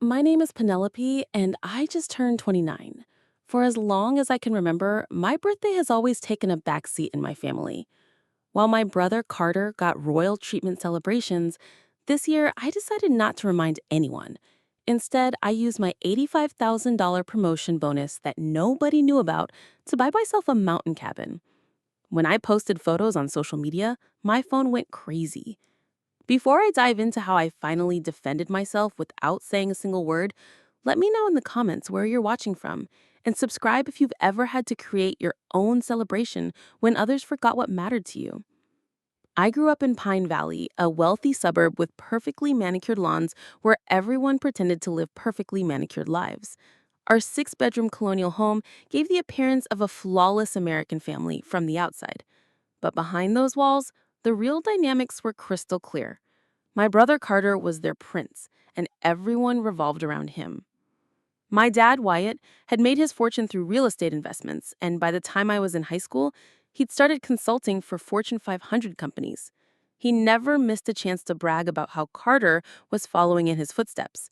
My name is Penelope, and I just turned 29. For as long as I can remember, my birthday has always taken a backseat in my family. While my brother Carter got royal treatment celebrations, this year I decided not to remind anyone. Instead, I used my $85,000 promotion bonus that nobody knew about to buy myself a mountain cabin. When I posted photos on social media, my phone went crazy. Before I dive into how I finally defended myself without saying a single word, let me know in the comments where you're watching from, and subscribe if you've ever had to create your own celebration when others forgot what mattered to you. I grew up in Pine Valley, a wealthy suburb with perfectly manicured lawns where everyone pretended to live perfectly manicured lives. Our six-bedroom colonial home gave the appearance of a flawless American family from the outside. But behind those walls, the real dynamics were crystal clear. My brother Carter was their prince, and everyone revolved around him. My dad, Wyatt, had made his fortune through real estate investments, and by the time I was in high school, he'd started consulting for Fortune 500 companies. He never missed a chance to brag about how Carter was following in his footsteps.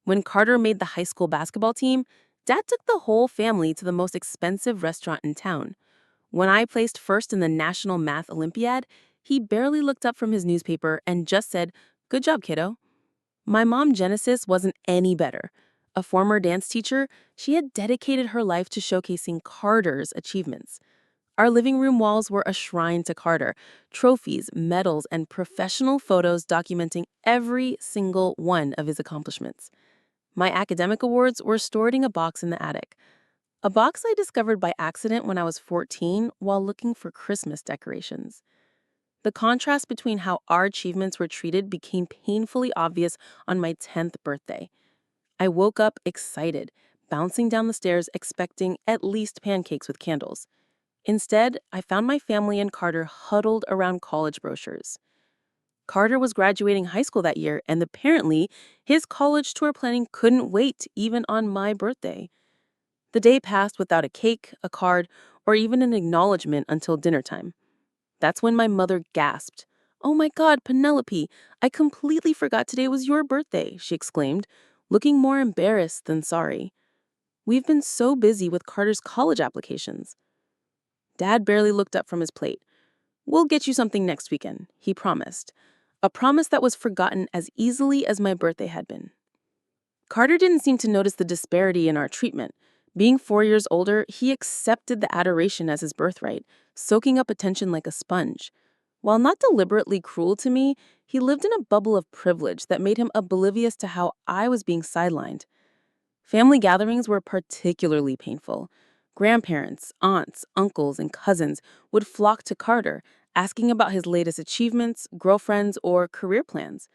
When Carter made the high school basketball team, Dad took the whole family to the most expensive restaurant in town. When I placed first in the National Math Olympiad, he barely looked up from his newspaper and just said, "Good job, kiddo." My mom, Genesis, wasn't any better. A former dance teacher, she had dedicated her life to showcasing Carter's achievements. Our living room walls were a shrine to Carter, trophies, medals, and professional photos documenting every single one of his accomplishments. My academic awards were stored in a box in the attic. A box I discovered by accident when I was 14 while looking for Christmas decorations. The contrast between how our achievements were treated became painfully obvious on my 10th birthday. I woke up excited, bouncing down the stairs expecting at least pancakes with candles. Instead, I found my family and Carter huddled around college brochures. Carter was graduating high school that year, and apparently, his college tour planning couldn't wait even on my birthday. The day passed without a cake, a card, or even an acknowledgement until dinner time. That's when my mother gasped. "Oh my God, Penelope, I completely forgot today was your birthday," she exclaimed, looking more embarrassed than sorry. "We've been so busy with Carter's college applications." Dad barely looked up from his plate. "We'll get you something next weekend," he promised. A promise that was forgotten as easily as my birthday had been. Carter didn't seem to notice the disparity in our treatment. Being 4 years older, he accepted the adoration as his birthright, soaking up attention like a sponge. While not deliberately cruel to me, he lived in a bubble of privilege that made him oblivious to how I was being sidelined. Family gatherings were particularly painful. Grandparents, aunts, uncles, and cousins would flock to Carter, asking about his latest achievements, girlfriends, or career plans.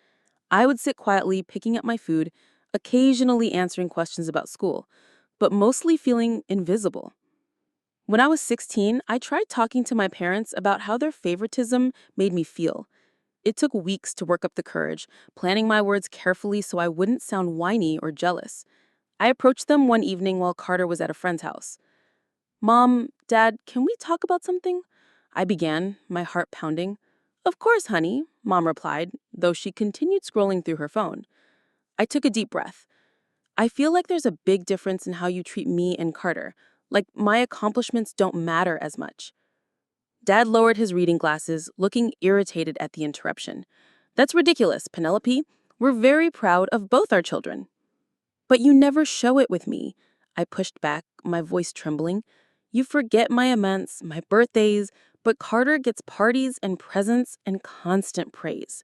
I would sit quietly picking up my food, occasionally answering questions about school, but mostly feeling invisible. When I was 16, I tried talking to my parents about how their favoritism made me feel. It took weeks to work up the courage, planning my words carefully so I wouldn't sound whiny or jealous. I approached them one evening while Carter was at a friend's house. "Mom, Dad, can we talk about something?" I began, my heart pounding. "Of course, honey," Mom replied, though she continued scrolling through her phone. I took a deep breath. "I feel like there's a big difference in how you treat me and Carter. Like my accomplishments don't matter as much." Dad lowered his reading glasses, looking irritated at the interruption. "That's ridiculous, Penelope. We're very proud of both our children." "But you never show it with me," I pushed back, my voice trembling. "You forget my events, my birthdays, but Carter gets parties and presents and constant praise."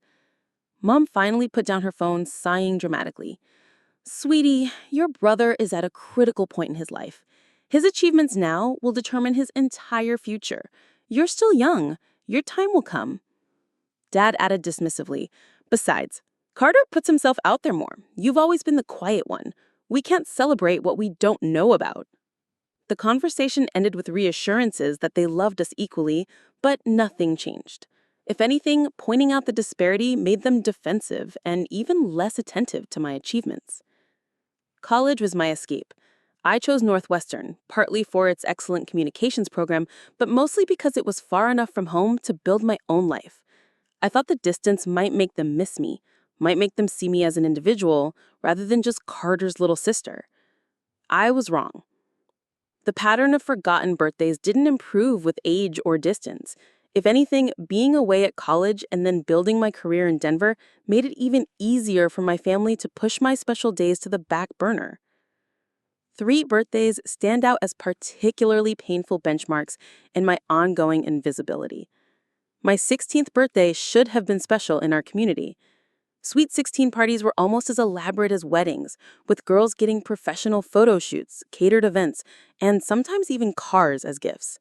Mom finally put down her phone, sighing dramatically. "Sweetie, your brother is at a critical point in his life. His achievements now will determine his entire future. You're still young. Your time will come." Dad added dismissively, "Besides, Carter puts himself out there more. You've always been the quiet one. We can't celebrate what we don't know about." The conversation ended with reassurances that they loved us equally, but nothing changed. If anything, pointing out the disparity made them defensive and even less attentive to my achievements. College was my escape. I chose Northwestern, partly for its excellent communications program, but mostly because it was far enough from home to build my own life. I thought the distance might make them miss me. might make them see me as an individual rather than just Carter's little sister. I was wrong. The pattern of forgotten birthdays didn't improve with age or distance. If anything, being away at college and then building my career in Denver made it even easier for my family to push my special days to the back burner. 3 birthdays stand out as particularly painful benchmarks in my ongoing invisibility. My 16th birthday should have been special in our community. Sweet 16 parties were almost as elaborate as weddings, with girls getting professional photo shoots, catered events, and sometimes even cars as gifts.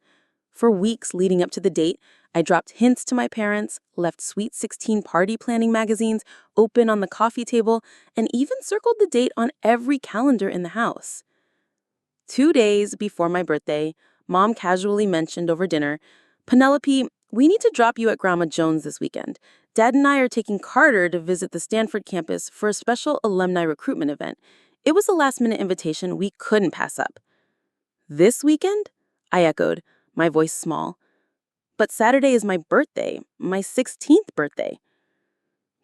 For weeks leading up to the date, I dropped hints to my parents, left Sweet 16 party planning magazines open on the coffee table, and even circled the date on every calendar in the house. 2 days before my birthday, Mom casually mentioned over dinner, "Penelope, we need to drop you at Grandma Jones this weekend. Dad and I are taking Carter to visit the Stanford campus for a special alumni recruitment event. It was a last-minute invitation we couldn't pass up." "This weekend?" I echoed, my voice small. "But Saturday is my birthday, my 16th birthday."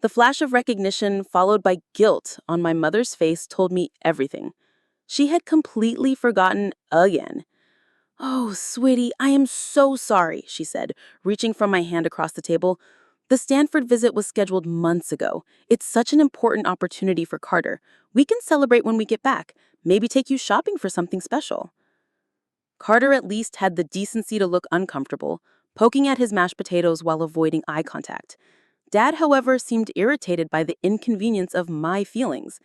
The flash of recognition followed by guilt on my mother's face told me everything. She had completely forgotten again. "Oh, sweetie, I am so sorry," she said, reaching from my hand across the table. "The Stanford visit was scheduled months ago. It's such an important opportunity for Carter. We can celebrate when we get back. Maybe take you shopping for something special." Carter at least had the decency to look uncomfortable, poking at his mashed potatoes while avoiding eye contact. Dad, however, seemed irritated by the inconvenience of my feelings.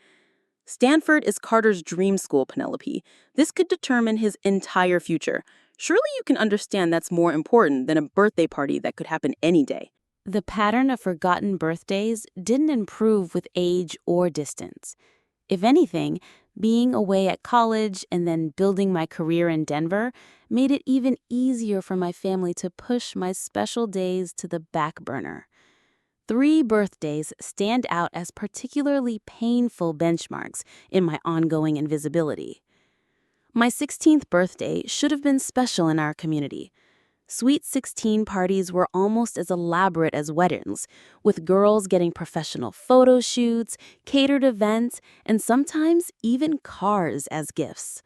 "Stanford is Carter's dream school, Penelope. This could determine his entire future. Surely you can understand that's more important than a birthday party that could happen any day." The pattern of forgotten birthdays didn't improve with age or distance. If anything, being away at college and then building my career in Denver made it even easier for my family to push my special days to the back burner. 3 birthdays stand out as particularly painful benchmarks in my ongoing invisibility. My 16th birthday should have been special in our community. Sweet 16 parties were almost as elaborate as weddings, with girls getting professional photo shoots, catered events, and sometimes even cars as gifts.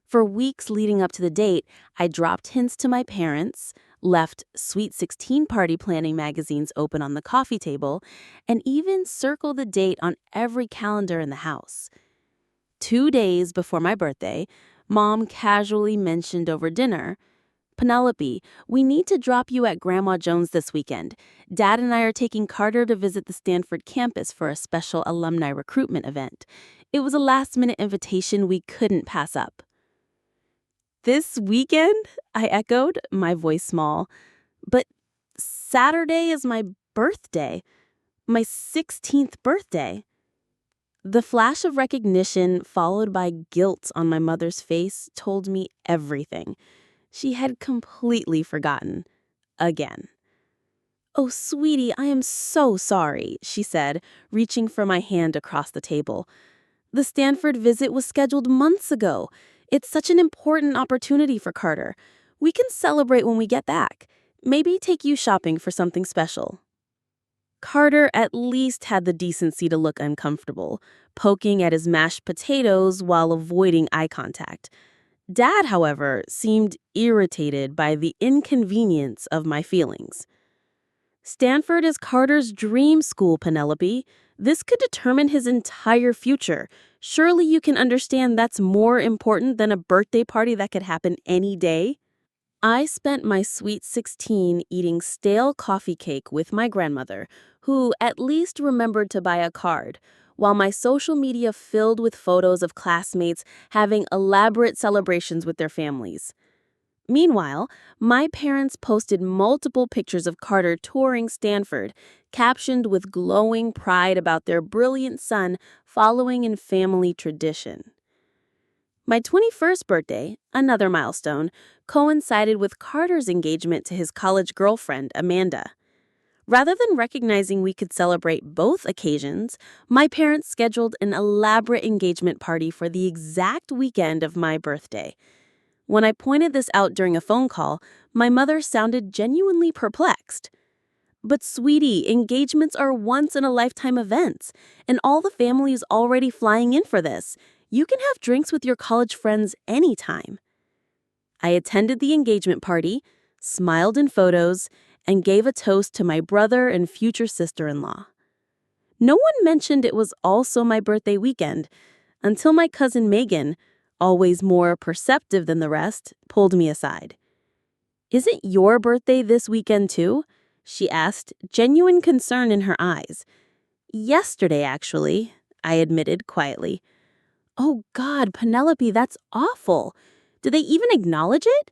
For weeks leading up to the date, I dropped hints to my parents, left Sweet 16 party planning magazines open on the coffee table, and even circled the date on every calendar in the house. 2 days before my birthday, Mom casually mentioned over dinner, "Penelope, we need to drop you at Grandma Jones this weekend. Dad and I are taking Carter to visit the Stanford campus for a special alumni recruitment event. It was a last-minute invitation we couldn't pass up." "This weekend?" I echoed, my voice small. "But Saturday is my birthday, my 16th birthday." The flash of recognition followed by guilt on my mother's face told me everything. She had completely forgotten. Again. "Oh, sweetie, I am so sorry," she said, reaching for my hand across the table. "The Stanford visit was scheduled months ago. It's such an important opportunity for Carter. We can celebrate when we get back. Maybe take you shopping for something special." Carter at least had the decency to look uncomfortable, poking at his mashed potatoes while avoiding eye contact. Dad, however, seemed irritated by the inconvenience of my feelings. "Stanford is Carter's dream school, Penelope. This could determine his entire future. Surely you can understand that's more important than a birthday party that could happen any day." I spent my Sweet 16 eating stale coffee cake with my grandmother, who at least remembered to buy a card, while my social media filled with photos of classmates having elaborate celebrations with their families. Meanwhile, my parents posted multiple pictures of Carter touring Stanford, captioned with glowing pride about their brilliant son following in family tradition. My 21st birthday, another milestone, coincided with Carter's engagement to his college girlfriend, Amanda. Rather than recognizing we could celebrate both occasions, my parents scheduled an elaborate engagement party for the exact weekend of my birthday. When I pointed this out during a phone call, my mother sounded genuinely perplexed. But sweetie, engagements are once-in-a-lifetime events, and all the family is already flying in for this. You can have drinks with your college friends anytime. I attended the engagement party, smiled in photos, and gave a toast to my brother and future sister-in-law. No one mentioned it was also my birthday weekend until my cousin Megan, always more perceptive than the rest, pulled me aside. "Isn't your birthday this weekend too?" she asked, genuine concern in her eyes. "Yesterday, actually," I admitted quietly. "Oh God, Penelope, that's awful. Did they even acknowledge it?"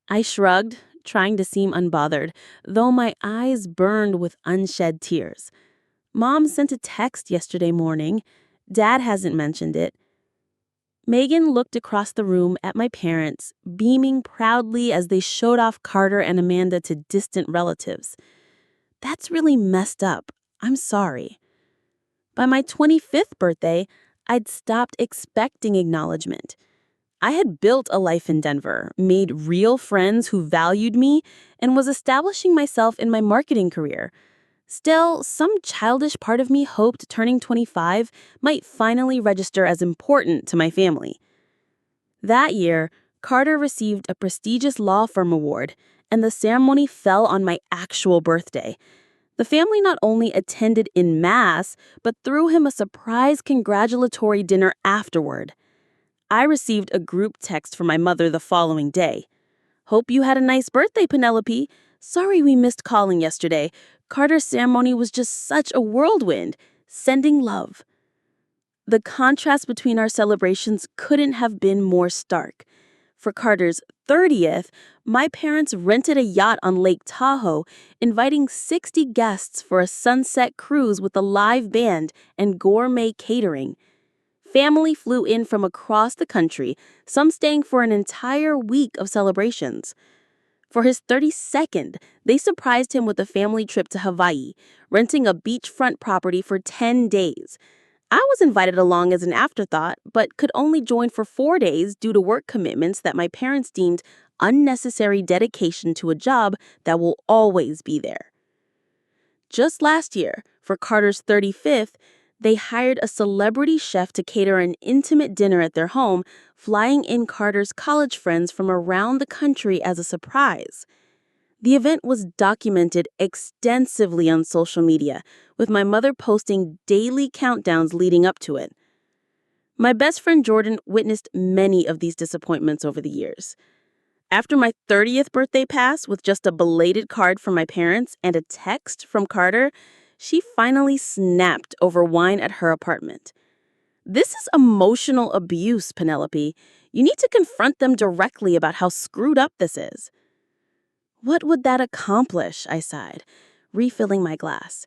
I shrugged, trying to seem unbothered, though my eyes burned with unshed tears. "Mom sent a text yesterday morning. Dad hasn't mentioned it." Megan looked across the room at my parents, beaming proudly as they showed off Carter and Amanda to distant relatives. "That's really messed up. I'm sorry." By my 25th birthday, I'd stopped expecting acknowledgement. I had built a life in Denver, made real friends who valued me, and was establishing myself in my marketing career. Still, some childish part of me hoped turning 25 might finally register as important to my family. That year, Carter received a prestigious law firm award, and the ceremony fell on my actual birthday. The family not only attended en masse, but threw him a surprise congratulatory dinner afterward. I received a group text from my mother the following day. "Hope you had a nice birthday, Penelope. Sorry we missed calling yesterday. Carter's ceremony was just such a whirlwind. Sending love." The contrast between our celebrations couldn't have been more stark. For Carter's 30th, my parents rented a yacht on Lake Tahoe, inviting 60 guests for a sunset cruise with a live band and gourmet catering. Family flew in from across the country, some staying for an entire week of celebrations. For his 32nd, they surprised him with a family trip to Hawaii, renting a beachfront property for 10 days. I was invited along as an afterthought, but could only join for 4 days due to work commitments that my parents deemed unnecessary dedication to a job that will always be there. Just last year, for Carter's 35th, they hired a celebrity chef to cater an intimate dinner at their home, flying in Carter's college friends from around the country as a surprise. The event was documented extensively on social media, with my mother posting daily countdowns leading up to it. My best friend Jordan witnessed many of these disappointments over the years. After my 30th birthday pass with just a belated card from my parents and a text from Carter, she finally snapped over wine at her apartment. "This is emotional abuse, Penelope. You need to confront them directly about how screwed up this is." "What would that accomplish?" I sighed, refilling my glass.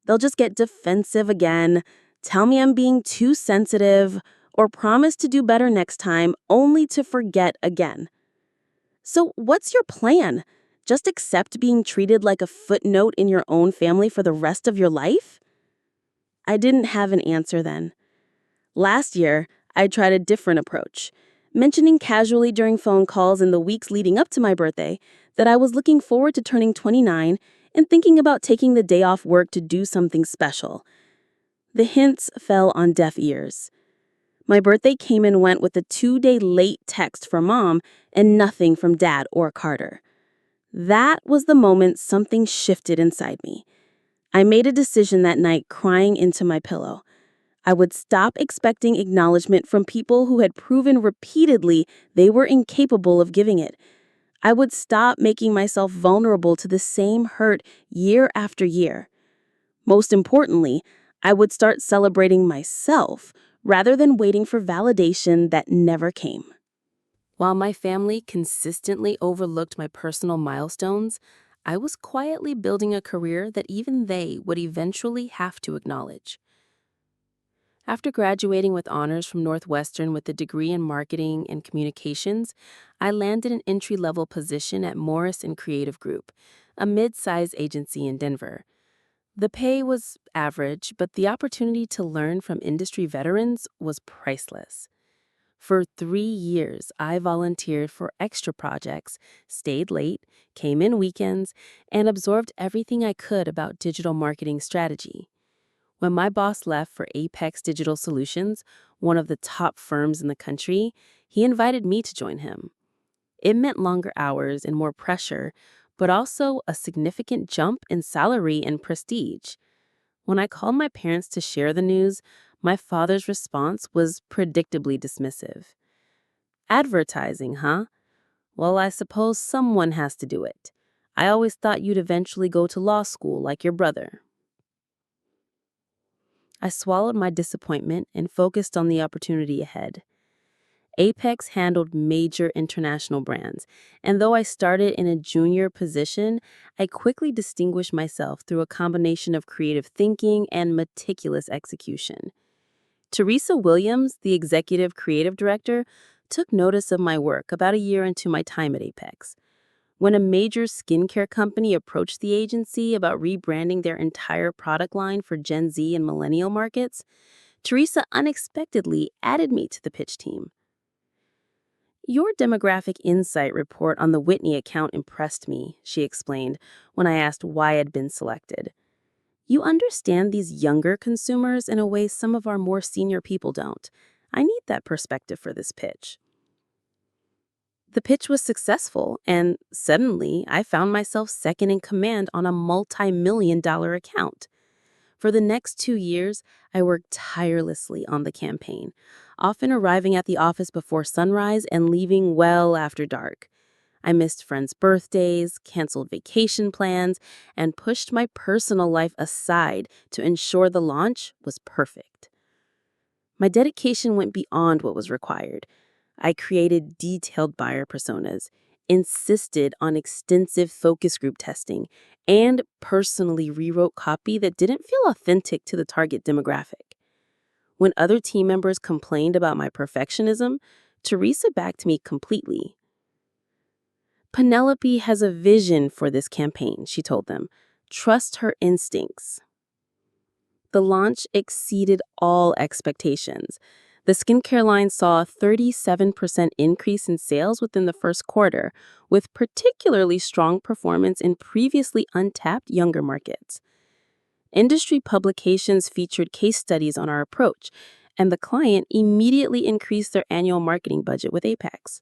"They'll just get defensive again, tell me I'm being too sensitive, or promise to do better next time, only to forget again." "So what's your plan? Just accept being treated like a footnote in your own family for the rest of your life?" I didn't have an answer then. Last year, I tried a different approach, mentioning casually during phone calls in the weeks leading up to my birthday that I was looking forward to turning 29 and thinking about taking the day off work to do something special. The hints fell on deaf ears. My birthday came and went with a 2-day late text from Mom and nothing from Dad or Carter. That was the moment something shifted inside me. I made a decision that night, crying into my pillow. I would stop expecting acknowledgement from people who had proven repeatedly they were incapable of giving it. I would stop making myself vulnerable to the same hurt year after year. Most importantly, I would start celebrating myself rather than waiting for validation that never came. While my family consistently overlooked my personal milestones, I was quietly building a career that even they would eventually have to acknowledge. After graduating with honors from Northwestern with a degree in marketing and communications, I landed an entry-level position at Morris & Creative Group, a mid-size agency in Denver. The pay was average, but the opportunity to learn from industry veterans was priceless. For 3 years, I volunteered for extra projects, stayed late, came in weekends, and absorbed everything I could about digital marketing strategy. When my boss left for Apex Digital Solutions, one of the top firms in the country, he invited me to join him. It meant longer hours and more pressure, but also a significant jump in salary and prestige. When I called my parents to share the news, my father's response was predictably dismissive. Advertising, huh? Well, I suppose someone has to do it. I always thought you'd eventually go to law school like your brother. I swallowed my disappointment and focused on the opportunity ahead. Apex handled major international brands, and though I started in a junior position, I quickly distinguished myself through a combination of creative thinking and meticulous execution. Teresa Williams, the executive creative director, took notice of my work about a year into my time at Apex. When a major skincare company approached the agency about rebranding their entire product line for Gen Z and millennial markets, Teresa unexpectedly added me to the pitch team. Your demographic insight report on the Whitney account impressed me, she explained when I asked why I'd been selected. You understand these younger consumers in a way some of our more senior people don't. I need that perspective for this pitch. The pitch was successful, and suddenly I found myself second in command on a multi-million-dollar account. For the next 2 years, I worked tirelessly on the campaign, often arriving at the office before sunrise and leaving well after dark. I missed friends' birthdays, canceled vacation plans, and pushed my personal life aside to ensure the launch was perfect. My dedication went beyond what was required. I created detailed buyer personas, insisted on extensive focus group testing, and personally rewrote copy that didn't feel authentic to the target demographic. When other team members complained about my perfectionism, Teresa backed me completely. Penelope has a vision for this campaign, she told them. Trust her instincts. The launch exceeded all expectations. The skincare line saw a 37% increase in sales within the first quarter, with particularly strong performance in previously untapped younger markets. Industry publications featured case studies on our approach, and the client immediately increased their annual marketing budget with Apex.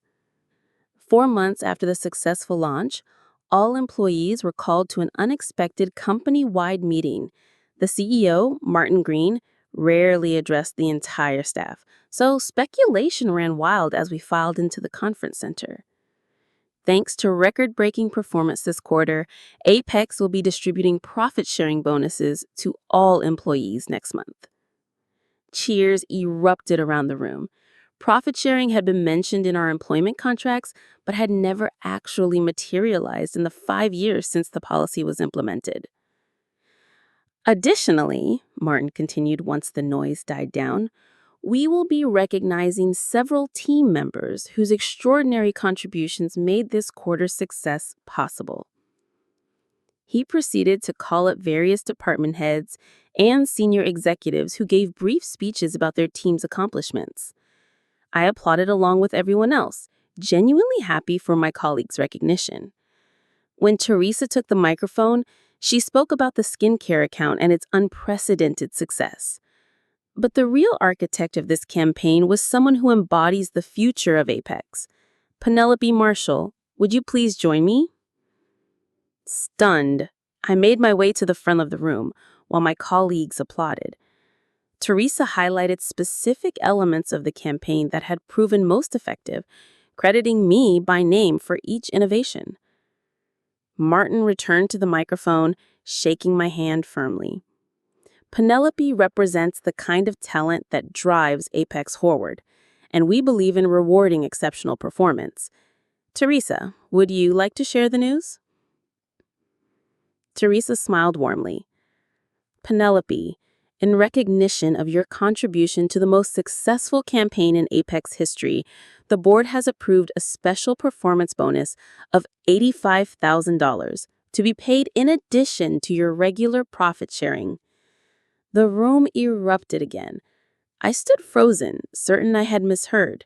4 months after the successful launch, all employees were called to an unexpected company-wide meeting. The CEO, Martin Green, rarely addressed the entire staff, so speculation ran wild as we filed into the conference center. Thanks to record-breaking performance this quarter, Apex will be distributing profit-sharing bonuses to all employees next month. Cheers erupted around the room. Profit sharing had been mentioned in our employment contracts, but had never actually materialized in the 5 years since the policy was implemented. Additionally, Martin continued once the noise died down, we will be recognizing several team members whose extraordinary contributions made this quarter's success possible. He proceeded to call up various department heads and senior executives who gave brief speeches about their team's accomplishments. I applauded along with everyone else, genuinely happy for my colleagues' recognition. When Teresa took the microphone, she spoke about the skincare account and its unprecedented success. But the real architect of this campaign was someone who embodies the future of Apex. Penelope Marshall, would you please join me? Stunned, I made my way to the front of the room while my colleagues applauded. Teresa highlighted specific elements of the campaign that had proven most effective, crediting me by name for each innovation. Martin returned to the microphone, shaking my hand firmly. Penelope represents the kind of talent that drives Apex forward, and we believe in rewarding exceptional performance. Teresa, would you like to share the news? Teresa smiled warmly. Penelope, in recognition of your contribution to the most successful campaign in Apex history, the board has approved a special performance bonus of $85,000 to be paid in addition to your regular profit sharing. The room erupted again. I stood frozen, certain I had misheard.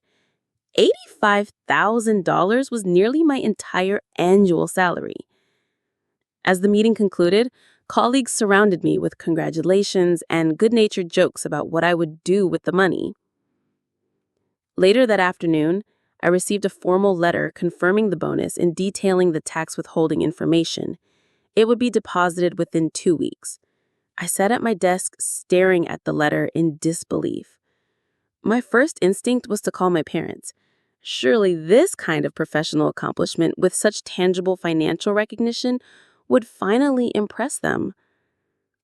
$85,000 was nearly my entire annual salary. As the meeting concluded, colleagues surrounded me with congratulations and good-natured jokes about what I would do with the money. Later that afternoon, I received a formal letter confirming the bonus and detailing the tax withholding information. It would be deposited within 2 weeks. I sat at my desk staring at the letter in disbelief. My first instinct was to call my parents. Surely this kind of professional accomplishment with such tangible financial recognition would finally impress them.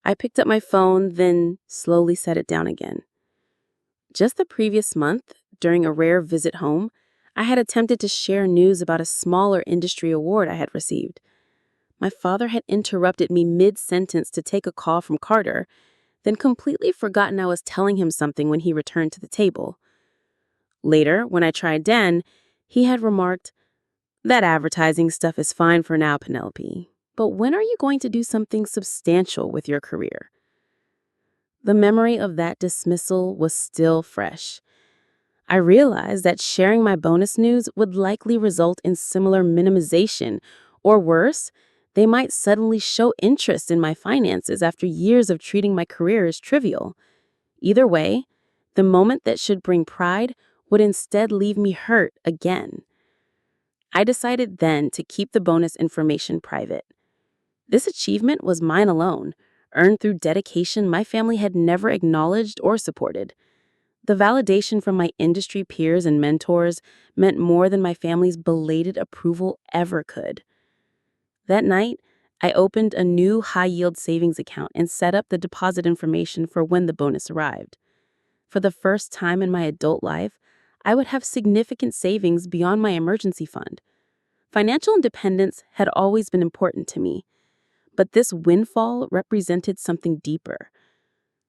I picked up my phone, then slowly set it down again. Just the previous month, during a rare visit home, I had attempted to share news about a smaller industry award I had received. My father had interrupted me mid-sentence to take a call from Carter, then completely forgotten I was telling him something when he returned to the table. Later, when I tried Dan, he had remarked, "That advertising stuff is fine for now, Penelope. But when are you going to do something substantial with your career?" The memory of that dismissal was still fresh. I realized that sharing my bonus news would likely result in similar minimization, or worse, they might suddenly show interest in my finances after years of treating my career as trivial. Either way, the moment that should bring pride would instead leave me hurt again. I decided then to keep the bonus information private. This achievement was mine alone, earned through dedication my family had never acknowledged or supported. The validation from my industry peers and mentors meant more than my family's belated approval ever could. That night, I opened a new high-yield savings account and set up the deposit information for when the bonus arrived. For the first time in my adult life, I would have significant savings beyond my emergency fund. Financial independence had always been important to me, but this windfall represented something deeper.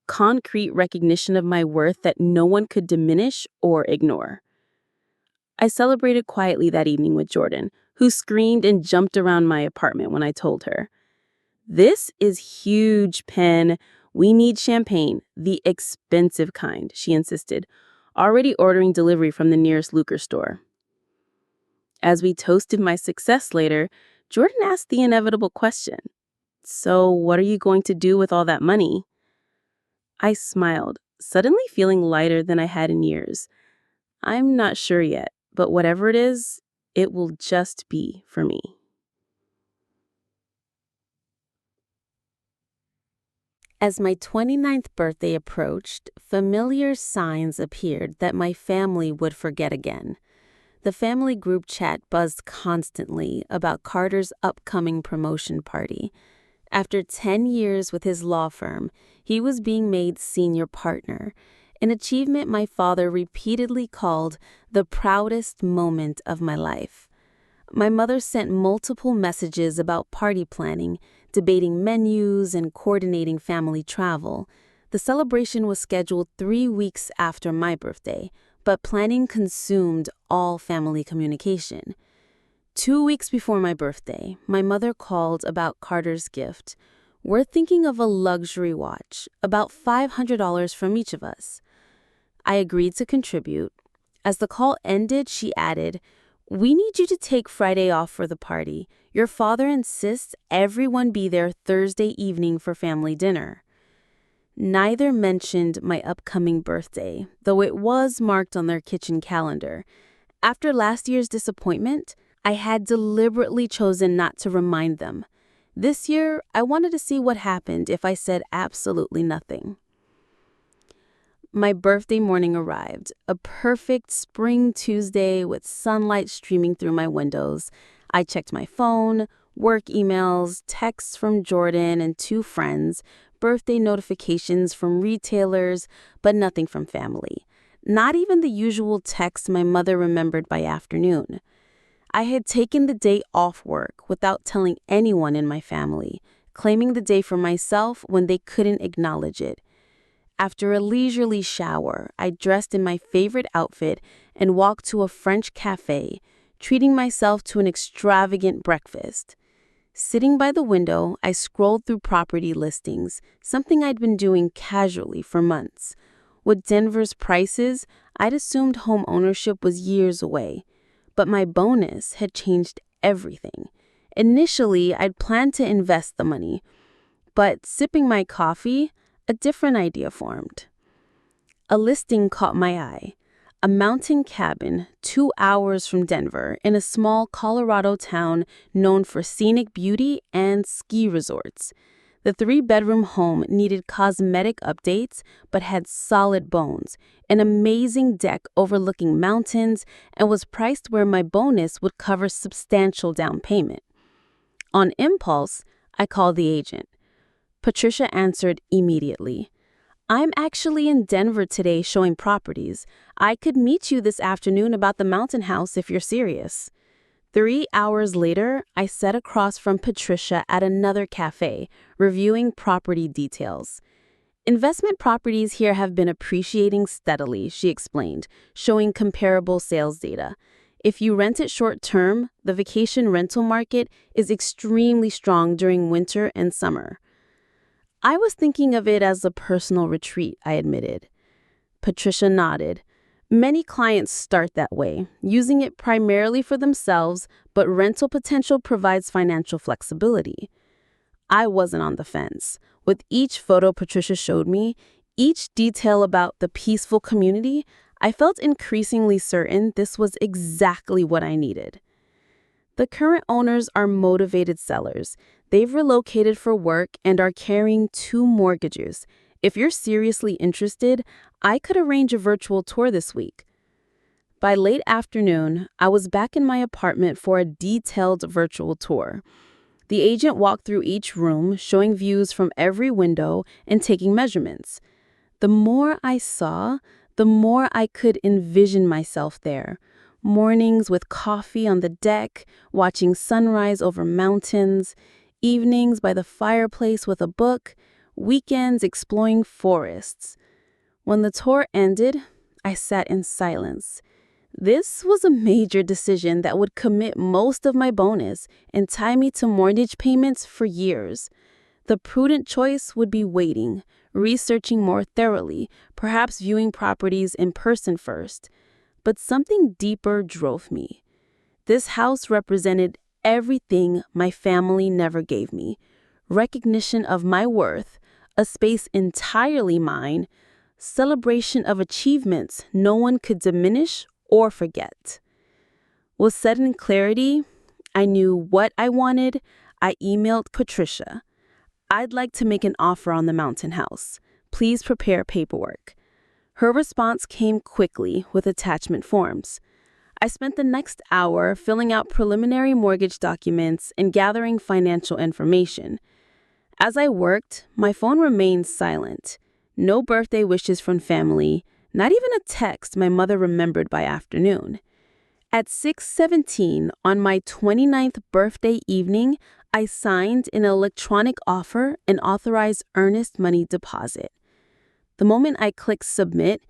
Concrete recognition of my worth that no one could diminish or ignore. I celebrated quietly that evening with Jordan, who screamed and jumped around my apartment when I told her, "This is huge, Pen. We need champagne, the expensive kind," she insisted, already ordering delivery from the nearest liquor store. As we toasted my success later, Jordan asked the inevitable question, "So what are you going to do with all that money?" I smiled, suddenly feeling lighter than I had in years. "I'm not sure yet, but whatever it is, it will just be for me." As my 29th birthday approached, familiar signs appeared that my family would forget again. The family group chat buzzed constantly about Carter's upcoming promotion party. After 10 years with his law firm, he was being made senior partner, an achievement my father repeatedly called the proudest moment of my life. My mother sent multiple messages about party planning, debating menus, and coordinating family travel. The celebration was scheduled 3 weeks after my birthday, but planning consumed all family communication. 2 weeks before my birthday, my mother called about Carter's gift. "We're thinking of a luxury watch, about $500 from each of us." I agreed to contribute. As the call ended, she added, "We need you to take Friday off for the party. Your father insists everyone be there Thursday evening for family dinner." Neither mentioned my upcoming birthday, though it was marked on their kitchen calendar. After last year's disappointment, I had deliberately chosen not to remind them. This year, I wanted to see what happened if I said absolutely nothing. My birthday morning arrived, a perfect spring Tuesday with sunlight streaming through my windows. I checked my phone, work emails, texts from Jordan and 2 friends, birthday notifications from retailers, but nothing from family. Not even the usual text my mother remembered by afternoon. I had taken the day off work without telling anyone in my family, claiming the day for myself when they couldn't acknowledge it. After a leisurely shower, I dressed in my favorite outfit and walked to a French cafe, treating myself to an extravagant breakfast. Sitting by the window, I scrolled through property listings, something I'd been doing casually for months. With Denver's prices, I'd assumed home ownership was years away. But my bonus had changed everything. Initially, I'd planned to invest the money, but sipping my coffee, a different idea formed. A listing caught my eye. A mountain cabin 2 hours from Denver in a small Colorado town known for scenic beauty and ski resorts. The 3-bedroom home needed cosmetic updates but had solid bones, an amazing deck overlooking mountains, and was priced where my bonus would cover substantial down payment. On impulse, I called the agent. Patricia answered immediately. "I'm actually in Denver today showing properties. I could meet you this afternoon about the mountain house if you're serious." 3 hours later, I sat across from Patricia at another cafe, reviewing property details. "Investment properties here have been appreciating steadily," she explained, showing comparable sales data. "If you rent it short-term, the vacation rental market is extremely strong during winter and summer." "I was thinking of it as a personal retreat," I admitted. Patricia nodded. "Many clients start that way, using it primarily for themselves, but rental potential provides financial flexibility." I wasn't on the fence. With each photo Patricia showed me, each detail about the peaceful community, I felt increasingly certain this was exactly what I needed. The current owners are motivated sellers. They've relocated for work and are carrying 2 mortgages. If you're seriously interested, I could arrange a virtual tour this week. By late afternoon, I was back in my apartment for a detailed virtual tour. The agent walked through each room, showing views from every window and taking measurements. The more I saw, the more I could envision myself there. Mornings with coffee on the deck, watching sunrise over mountains, evenings by the fireplace with a book, weekends exploring forests. When the tour ended, I sat in silence. This was a major decision that would commit most of my bonus and tie me to mortgage payments for years. The prudent choice would be waiting, researching more thoroughly, perhaps viewing properties in person first. But something deeper drove me. This house represented everything my family never gave me: recognition of my worth, a space entirely mine, celebration of achievements no one could diminish or forget. With sudden clarity, I knew what I wanted. I emailed Patricia. "I'd like to make an offer on the mountain house. Please prepare paperwork." Her response came quickly with attachment forms. I spent the next hour filling out preliminary mortgage documents and gathering financial information. As I worked, my phone remained silent. No birthday wishes from family, not even a text my mother remembered by afternoon. At 6:17 on my 29th birthday evening, I signed an electronic offer and authorized earnest money deposit. The moment I clicked submit,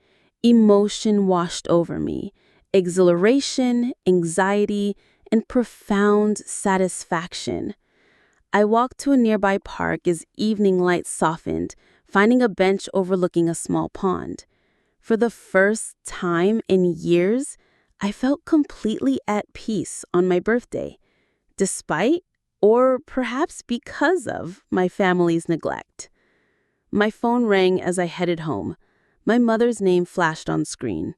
emotion washed over me. Exhilaration, anxiety, and profound satisfaction. I walked to a nearby park as evening light softened, finding a bench overlooking a small pond. For the first time in years, I felt completely at peace on my birthday, despite, or perhaps because of, my family's neglect. My phone rang as I headed home. My mother's name flashed on screen.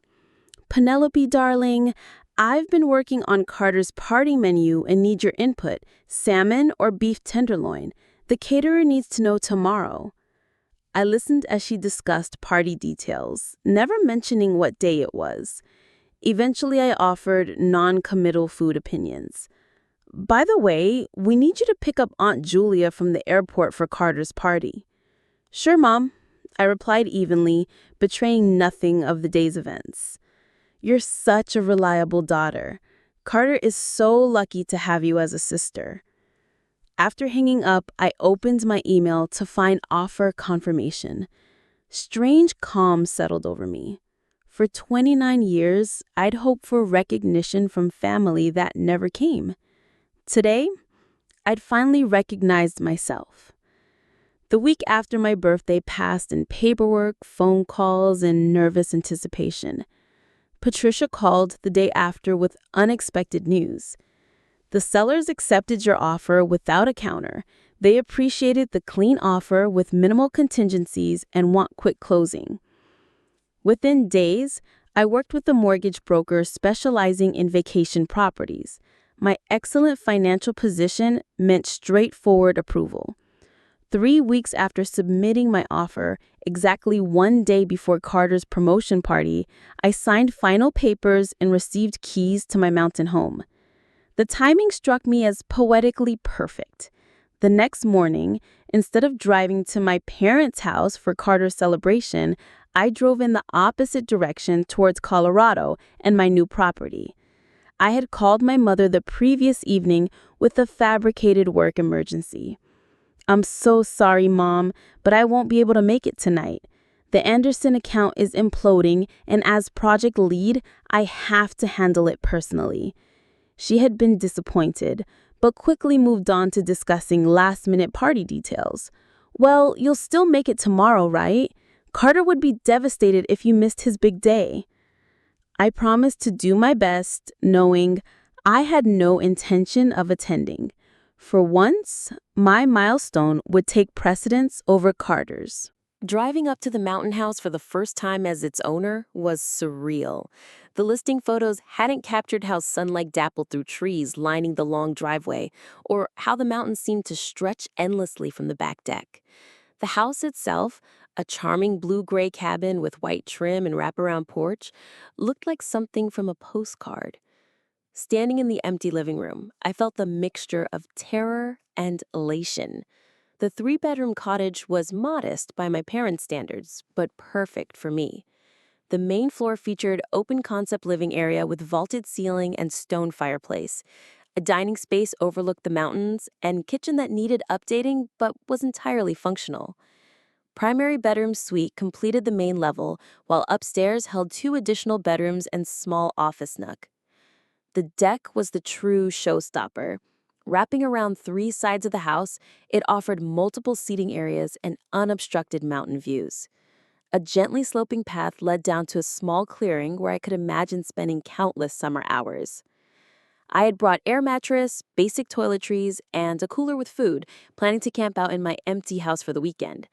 "Penelope, darling, I've been working on Carter's party menu and need your input. Salmon or beef tenderloin? The caterer needs to know tomorrow." I listened as she discussed party details, never mentioning what day it was. Eventually, I offered non-committal food opinions. "By the way, we need you to pick up Aunt Julia from the airport for Carter's party." "Sure, Mom," I replied evenly, betraying nothing of the day's events. "You're such a reliable daughter. Carter is so lucky to have you as a sister." After hanging up, I opened my email to find offer confirmation. Strange calm settled over me. For 29 years, I'd hoped for recognition from family that never came. Today, I'd finally recognized myself. The week after my birthday passed in paperwork, phone calls, and nervous anticipation. Patricia called the day after with unexpected news. The sellers accepted your offer without a counter. They appreciated the clean offer with minimal contingencies and want quick closing. Within days, I worked with a mortgage broker specializing in vacation properties. My excellent financial position meant straightforward approval. 3 weeks after submitting my offer, exactly 1 day before Carter's promotion party, I signed final papers and received keys to my mountain home. The timing struck me as poetically perfect. The next morning, instead of driving to my parents' house for Carter's celebration, I drove in the opposite direction towards Colorado and my new property. I had called my mother the previous evening with a fabricated work emergency. "I'm so sorry, Mom, but I won't be able to make it tonight. The Anderson account is imploding, and as project lead, I have to handle it personally." She had been disappointed, but quickly moved on to discussing last-minute party details. "Well, you'll still make it tomorrow, right? Carter would be devastated if you missed his big day." I promised to do my best, knowing I had no intention of attending. For once, my milestone would take precedence over Carter's. Driving up to the mountain house for the first time as its owner was surreal. The listing photos hadn't captured how sunlight dappled through trees lining the long driveway, or how the mountains seemed to stretch endlessly from the back deck. The house itself, a charming blue-gray cabin with white trim and wraparound porch, looked like something from a postcard. Standing in the empty living room, I felt the mixture of terror and elation. The 3-bedroom cottage was modest by my parents' standards, but perfect for me. The main floor featured open-concept living area with vaulted ceiling and stone fireplace. A dining space overlooked the mountains, and kitchen that needed updating but was entirely functional. Primary bedroom suite completed the main level, while upstairs held 2 additional bedrooms and small office nook. The deck was the true showstopper. Wrapping around 3 sides of the house, it offered multiple seating areas and unobstructed mountain views. A gently sloping path led down to a small clearing where I could imagine spending countless summer hours. I had brought air mattress, basic toiletries, and a cooler with food, planning to camp out in my empty house for the weekend.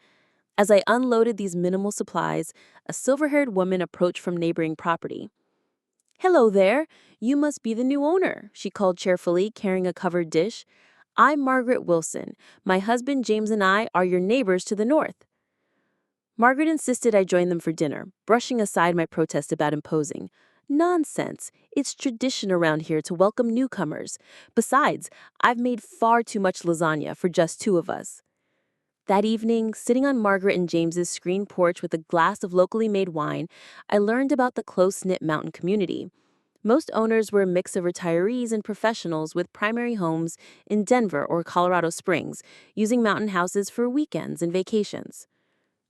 As I unloaded these minimal supplies, a silver-haired woman approached from neighboring property. "Hello there. You must be the new owner," she called cheerfully, carrying a covered dish. "I'm Margaret Wilson. My husband James and I are your neighbors to the north." Margaret insisted I join them for dinner, brushing aside my protest about imposing. "Nonsense. It's tradition around here to welcome newcomers. Besides, I've made far too much lasagna for just 2 of us." That evening, sitting on Margaret and James's screen porch with a glass of locally made wine, I learned about the close-knit mountain community. Most owners were a mix of retirees and professionals with primary homes in Denver or Colorado Springs, using mountain houses for weekends and vacations.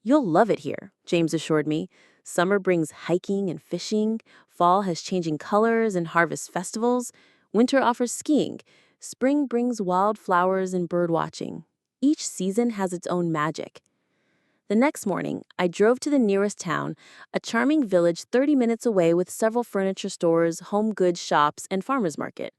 "You'll love it here," James assured me. "Summer brings hiking and fishing, fall has changing colors and harvest festivals, winter offers skiing, spring brings wildflowers and bird watching. Each season has its own magic." The next morning, I drove to the nearest town, a charming village 30 minutes away with several furniture stores, home goods shops, and farmers market.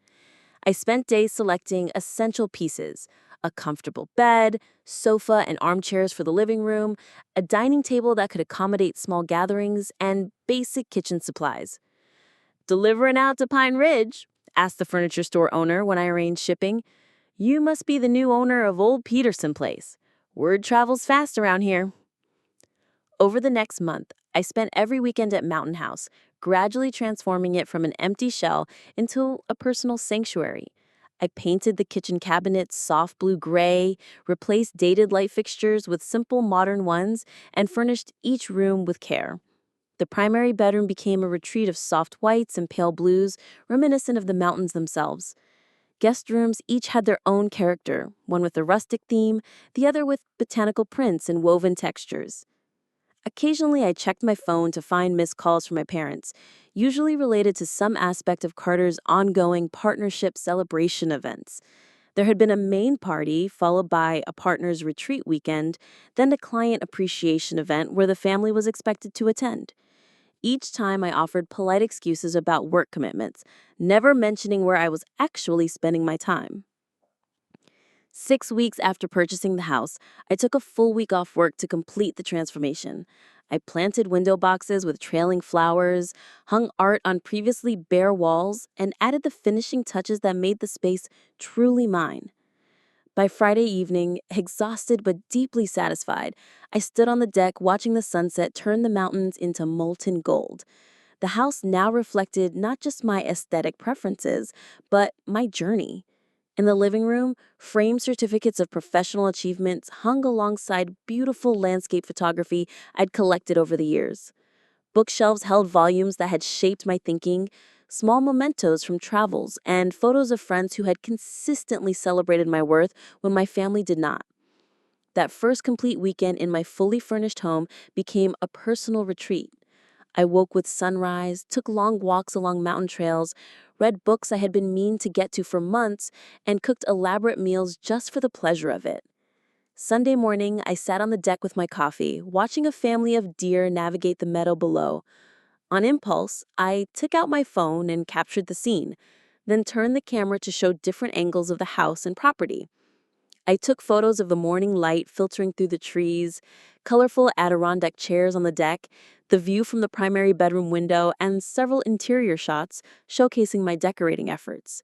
I spent days selecting essential pieces: a comfortable bed, sofa and armchairs for the living room, a dining table that could accommodate small gatherings, and basic kitchen supplies. "Delivering out to Pine Ridge?" asked the furniture store owner when I arranged shipping. "You must be the new owner of Old Peterson Place. Word travels fast around here." Over the next month, I spent every weekend at Mountain House, gradually transforming it from an empty shell into a personal sanctuary. I painted the kitchen cabinets soft blue-gray, replaced dated light fixtures with simple modern ones, and furnished each room with care. The primary bedroom became a retreat of soft whites and pale blues, reminiscent of the mountains themselves. Guest rooms each had their own character, one with a rustic theme, the other with botanical prints and woven textures. Occasionally, I checked my phone to find missed calls from my parents, usually related to some aspect of Carter's ongoing partnership celebration events. There had been a main party, followed by a partner's retreat weekend, then a client appreciation event where the family was expected to attend. Each time I offered polite excuses about work commitments, never mentioning where I was actually spending my time. 6 weeks after purchasing the house, I took a full week off work to complete the transformation. I planted window boxes with trailing flowers, hung art on previously bare walls, and added the finishing touches that made the space truly mine. By Friday evening, exhausted but deeply satisfied, I stood on the deck watching the sunset turn the mountains into molten gold. The house now reflected not just my aesthetic preferences, but my journey. In the living room, framed certificates of professional achievements hung alongside beautiful landscape photography I'd collected over the years. Bookshelves held volumes that had shaped my thinking, small mementos from travels, and photos of friends who had consistently celebrated my worth when my family did not. That first complete weekend in my fully furnished home became a personal retreat. I woke with sunrise, took long walks along mountain trails, read books I had been meaning to get to for months, and cooked elaborate meals just for the pleasure of it. Sunday morning, I sat on the deck with my coffee, watching a family of deer navigate the meadow below. On impulse, I took out my phone and captured the scene, then turned the camera to show different angles of the house and property. I took photos of the morning light filtering through the trees, colorful Adirondack chairs on the deck, the view from the primary bedroom window, and several interior shots showcasing my decorating efforts.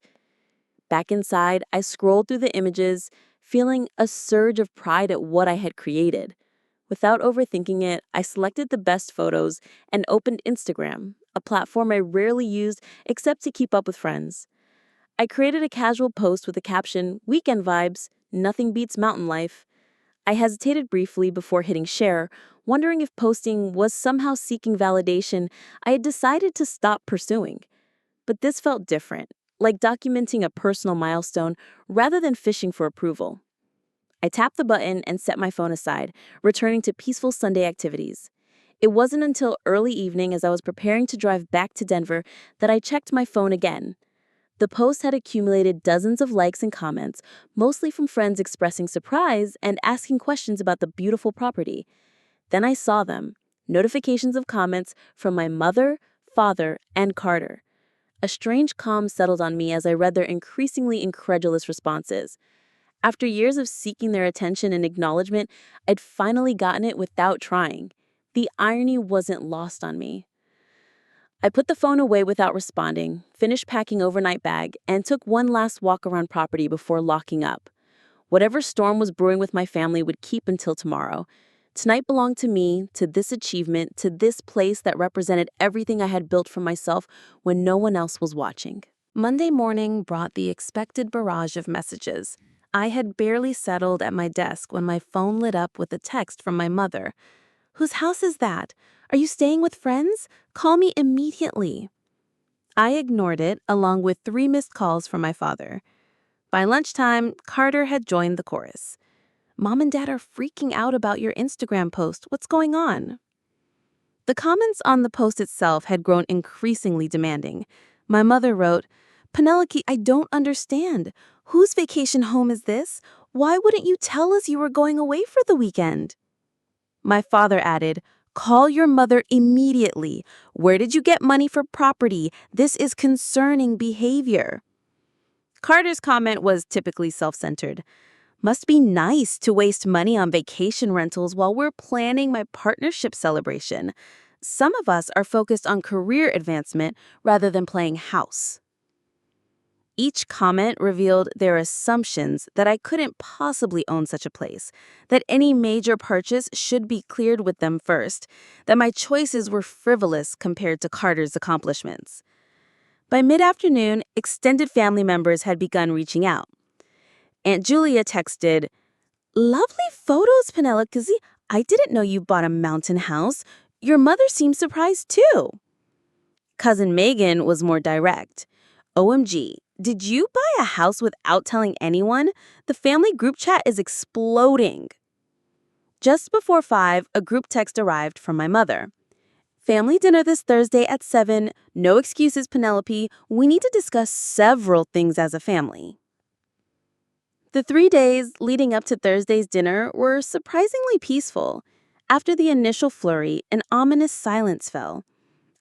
Back inside, I scrolled through the images, feeling a surge of pride at what I had created. Without overthinking it, I selected the best photos and opened Instagram, a platform I rarely used except to keep up with friends. I created a casual post with the caption, "Weekend vibes, nothing beats mountain life." I hesitated briefly before hitting share, wondering if posting was somehow seeking validation I had decided to stop pursuing. But this felt different, like documenting a personal milestone rather than fishing for approval. I tapped the button and set my phone aside, returning to peaceful Sunday activities. It wasn't until early evening as I was preparing to drive back to Denver that I checked my phone again. The post had accumulated dozens of likes and comments, mostly from friends expressing surprise and asking questions about the beautiful property. Then I saw them, notifications of comments from my mother, father, and Carter. A strange calm settled on me as I read their increasingly incredulous responses. After years of seeking their attention and acknowledgement, I'd finally gotten it without trying. The irony wasn't lost on me. I put the phone away without responding, finished packing overnight bag, and took one last walk around property before locking up. Whatever storm was brewing with my family would keep until tomorrow. Tonight belonged to me, to this achievement, to this place that represented everything I had built for myself when no one else was watching. Monday morning brought the expected barrage of messages. I had barely settled at my desk when my phone lit up with a text from my mother. "Whose house is that? Are you staying with friends? Call me immediately." I ignored it, along with 3 missed calls from my father. By lunchtime, Carter had joined the chorus. "Mom and Dad are freaking out about your Instagram post. What's going on?" The comments on the post itself had grown increasingly demanding. My mother wrote, "Penelope, I don't understand. Whose vacation home is this? Why wouldn't you tell us you were going away for the weekend?" My father added, "Call your mother immediately. Where did you get money for property? This is concerning behavior." Carter's comment was typically self-centered. "Must be nice to waste money on vacation rentals while we're planning my partnership celebration. Some of us are focused on career advancement rather than playing house." Each comment revealed their assumptions that I couldn't possibly own such a place, that any major purchase should be cleared with them first, that my choices were frivolous compared to Carter's accomplishments. By mid-afternoon, extended family members had begun reaching out. Aunt Julia texted, "Lovely photos, Penelope. I didn't know you bought a mountain house. Your mother seems surprised too." Cousin Megan was more direct. "OMG, did you buy a house without telling anyone? The family group chat is exploding." Just before 5, a group text arrived from my mother. "Family dinner this Thursday at 7. No excuses, Penelope. We need to discuss several things as a family." The 3 days leading up to Thursday's dinner were surprisingly peaceful. After the initial flurry, an ominous silence fell.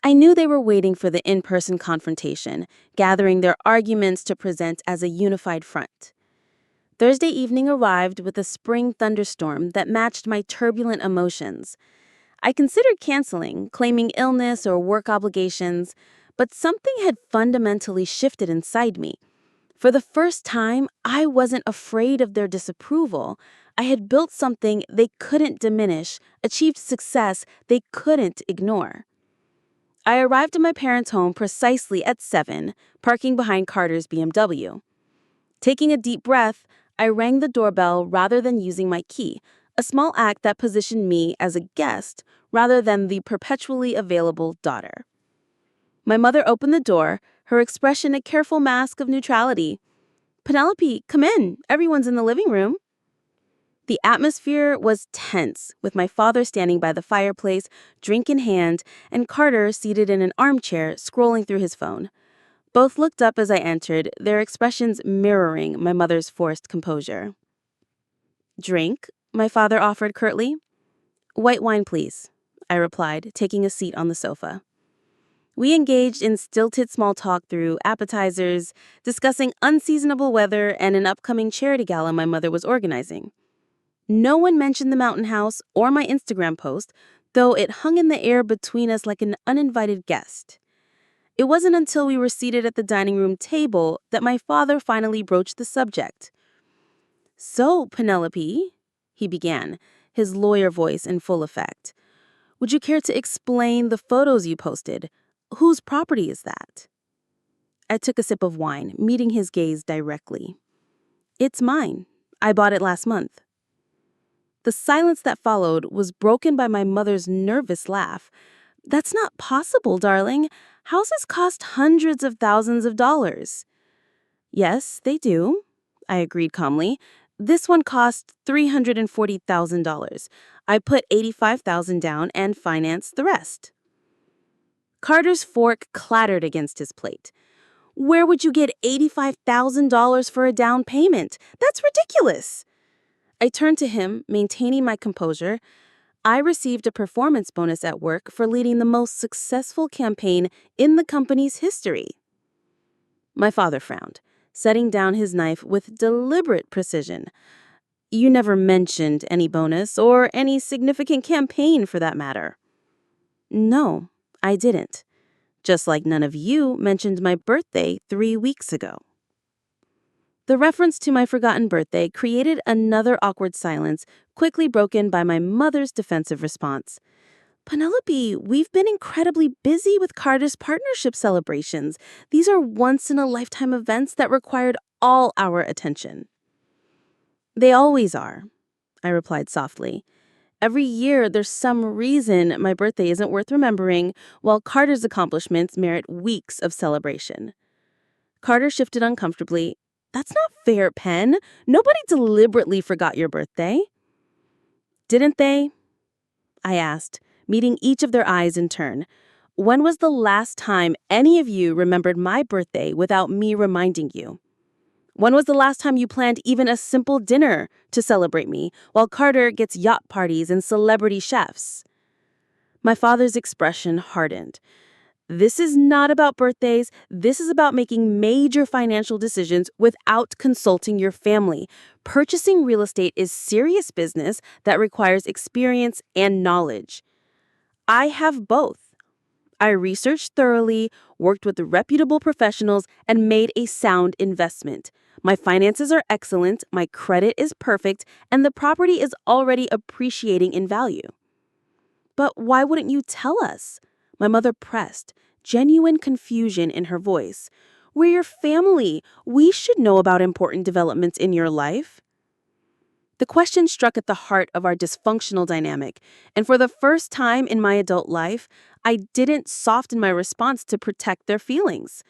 I knew they were waiting for the in-person confrontation, gathering their arguments to present as a unified front. Thursday evening arrived with a spring thunderstorm that matched my turbulent emotions. I considered canceling, claiming illness or work obligations, but something had fundamentally shifted inside me. For the first time, I wasn't afraid of their disapproval. I had built something they couldn't diminish, achieved success they couldn't ignore. I arrived at my parents' home precisely at 7, parking behind Carter's BMW. Taking a deep breath, I rang the doorbell rather than using my key, a small act that positioned me as a guest rather than the perpetually available daughter. My mother opened the door, her expression a careful mask of neutrality. "Penelope, come in. Everyone's in the living room." The atmosphere was tense, with my father standing by the fireplace, drink in hand, and Carter seated in an armchair, scrolling through his phone. Both looked up as I entered, their expressions mirroring my mother's forced composure. "Drink?" my father offered curtly. "White wine, please," I replied, taking a seat on the sofa. We engaged in stilted small talk through appetizers, discussing unseasonable weather and an upcoming charity gala my mother was organizing. No one mentioned the mountain house or my Instagram post, though it hung in the air between us like an uninvited guest. It wasn't until we were seated at the dining room table that my father finally broached the subject. "So, Penelope," he began, his lawyer voice in full effect, "would you care to explain the photos you posted? Whose property is that?" I took a sip of wine, meeting his gaze directly. "It's mine. I bought it last month." The silence that followed was broken by my mother's nervous laugh. "That's not possible, darling. Houses cost hundreds of thousands of dollars." "Yes, they do," I agreed calmly. "This one cost $340,000. I put $85,000 down and financed the rest." Carter's fork clattered against his plate. "Where would you get $85,000 for a down payment? That's ridiculous." I turned to him, maintaining my composure. "I received a performance bonus at work for leading the most successful campaign in the company's history." My father frowned, setting down his knife with deliberate precision. "You never mentioned any bonus or any significant campaign for that matter." "No, I didn't. Just like none of you mentioned my birthday 3 weeks ago." The reference to my forgotten birthday created another awkward silence, quickly broken by my mother's defensive response. "Penelope, we've been incredibly busy with Carter's partnership celebrations. These are once-in-a-lifetime events that required all our attention." "They always are," I replied softly. "Every year there's some reason my birthday isn't worth remembering, while Carter's accomplishments merit weeks of celebration." Carter shifted uncomfortably. "That's not fair, Pen. Nobody deliberately forgot your birthday." "Didn't they?" I asked, meeting each of their eyes in turn. "When was the last time any of you remembered my birthday without me reminding you? When was the last time you planned even a simple dinner to celebrate me, while Carter gets yacht parties and celebrity chefs?" My father's expression hardened. "This is not about birthdays. This is about making major financial decisions without consulting your family. Purchasing real estate is serious business that requires experience and knowledge. I have both. I researched thoroughly, worked with reputable professionals, and made a sound investment. My finances are excellent, my credit is perfect, and the property is already appreciating in value." "But why wouldn't you tell us?" My mother pressed, genuine confusion in her voice. "We're your family. We should know about important developments in your life." The question struck at the heart of our dysfunctional dynamic, and for the first time in my adult life, I didn't soften my response to protect their feelings.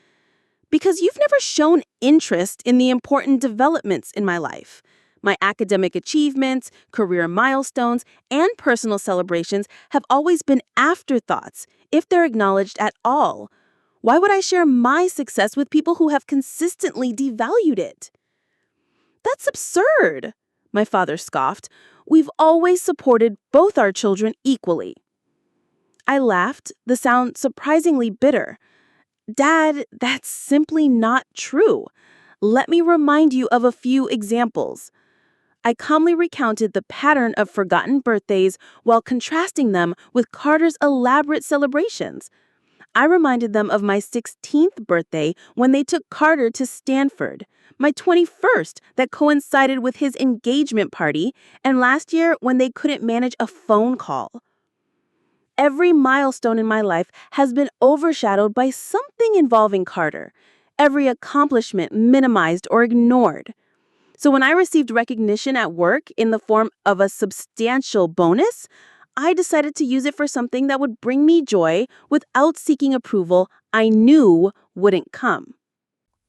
"Because you've never shown interest in the important developments in my life. My academic achievements, career milestones, and personal celebrations have always been afterthoughts, if they're acknowledged at all. Why would I share my success with people who have consistently devalued it?" "That's absurd," my father scoffed. "We've always supported both our children equally." I laughed, the sound surprisingly bitter. "Dad, that's simply not true. Let me remind you of a few examples." I calmly recounted the pattern of forgotten birthdays while contrasting them with Carter's elaborate celebrations. I reminded them of my 16th birthday when they took Carter to Stanford, my 21st that coincided with his engagement party, and last year when they couldn't manage a phone call. Every milestone in my life has been overshadowed by something involving Carter, every accomplishment minimized or ignored. So when I received recognition at work in the form of a substantial bonus, I decided to use it for something that would bring me joy without seeking approval I knew wouldn't come.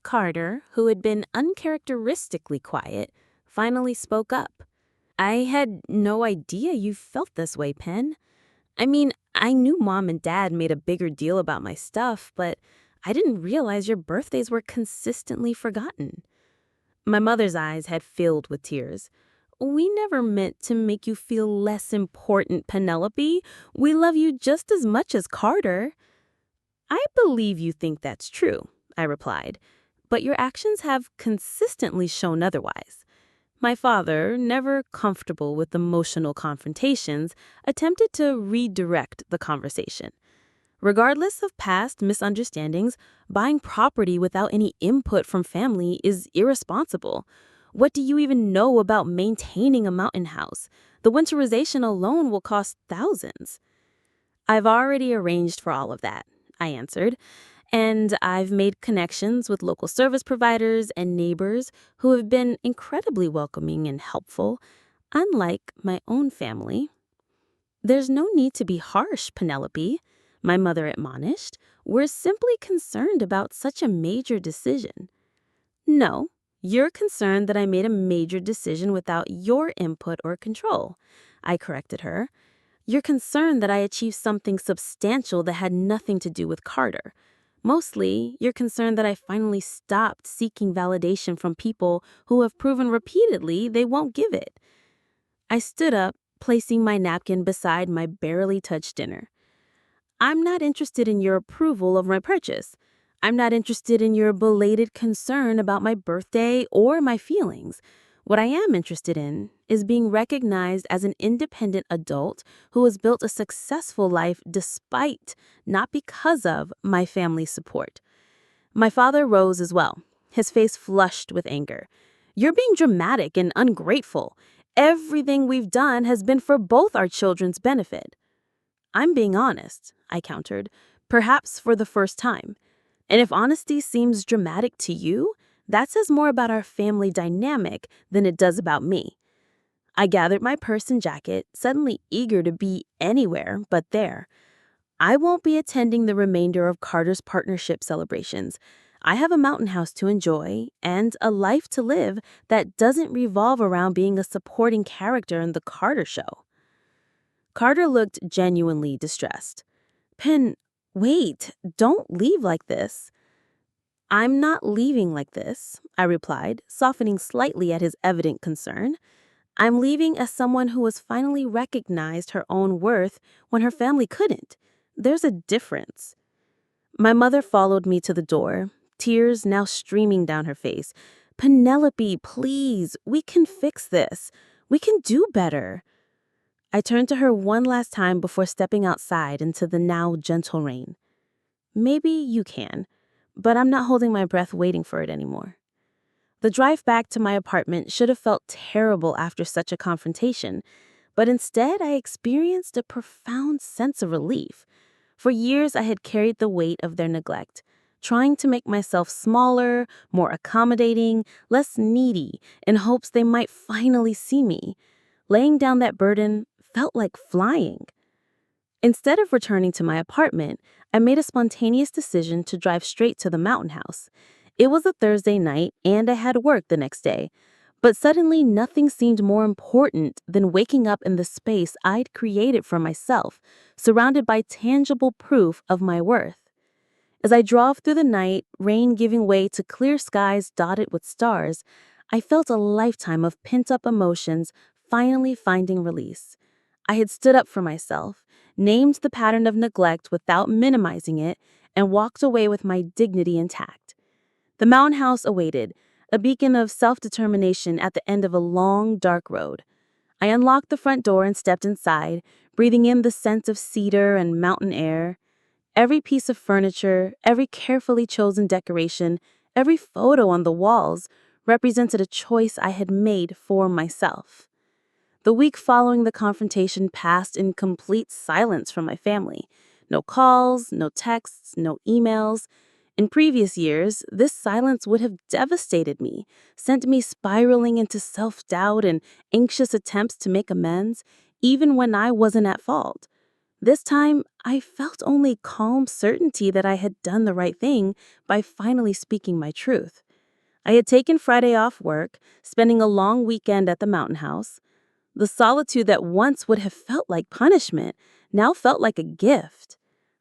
Carter, who had been uncharacteristically quiet, finally spoke up. I had no idea you felt this way, Pen. I mean, I knew Mom and Dad made a bigger deal about my stuff, but I didn't realize your birthdays were consistently forgotten. My mother's eyes had filled with tears. We never meant to make you feel less important, Penelope. We love you just as much as Carter. I believe you think that's true, I replied, but your actions have consistently shown otherwise. My father, never comfortable with emotional confrontations, attempted to redirect the conversation. Regardless of past misunderstandings, buying property without any input from family is irresponsible. What do you even know about maintaining a mountain house? The winterization alone will cost thousands. I've already arranged for all of that, I answered, and I've made connections with local service providers and neighbors who have been incredibly welcoming and helpful, unlike my own family. There's no need to be harsh, Penelope, my mother admonished. We're simply concerned about such a major decision. No, you're concerned that I made a major decision without your input or control, I corrected her. You're concerned that I achieved something substantial that had nothing to do with Carter. Mostly, you're concerned that I finally stopped seeking validation from people who have proven repeatedly they won't give it. I stood up, placing my napkin beside my barely touched dinner. I'm not interested in your approval of my purchase. I'm not interested in your belated concern about my birthday or my feelings. What I am interested in is being recognized as an independent adult who has built a successful life despite, not because of, my family's support. My father rose as well, his face flushed with anger. You're being dramatic and ungrateful. Everything we've done has been for both our children's benefit. I'm being honest, I countered, perhaps for the first time. And if honesty seems dramatic to you, that says more about our family dynamic than it does about me. I gathered my purse and jacket, suddenly eager to be anywhere but there. I won't be attending the remainder of Carter's partnership celebrations. I have a mountain house to enjoy and a life to live that doesn't revolve around being a supporting character in the Carter show. Carter looked genuinely distressed. Pen, wait, don't leave like this. I'm not leaving like this, I replied, softening slightly at his evident concern. I'm leaving as someone who has finally recognized her own worth when her family couldn't. There's a difference. My mother followed me to the door, tears now streaming down her face. Penelope, please, we can fix this. We can do better. I turned to her one last time before stepping outside into the now gentle rain. Maybe you can, but I'm not holding my breath waiting for it anymore. The drive back to my apartment should have felt terrible after such a confrontation, but instead I experienced a profound sense of relief. For years I had carried the weight of their neglect, trying to make myself smaller, more accommodating, less needy, in hopes they might finally see me. Laying down that burden felt like flying. Instead of returning to my apartment, I made a spontaneous decision to drive straight to the mountain house. It was a Thursday night and I had work the next day, but suddenly nothing seemed more important than waking up in the space I'd created for myself, surrounded by tangible proof of my worth. As I drove through the night, rain giving way to clear skies dotted with stars, I felt a lifetime of pent-up emotions finally finding release. I had stood up for myself, named the pattern of neglect without minimizing it, and walked away with my dignity intact. The mountain house awaited, a beacon of self-determination at the end of a long, dark road. I unlocked the front door and stepped inside, breathing in the scent of cedar and mountain air. Every piece of furniture, every carefully chosen decoration, every photo on the walls represented a choice I had made for myself. The week following the confrontation passed in complete silence from my family. No calls, no texts, no emails. In previous years, this silence would have devastated me, sent me spiraling into self-doubt and anxious attempts to make amends, even when I wasn't at fault. This time, I felt only calm certainty that I had done the right thing by finally speaking my truth. I had taken Friday off work, spending a long weekend at the mountain house. The solitude that once would have felt like punishment now felt like a gift.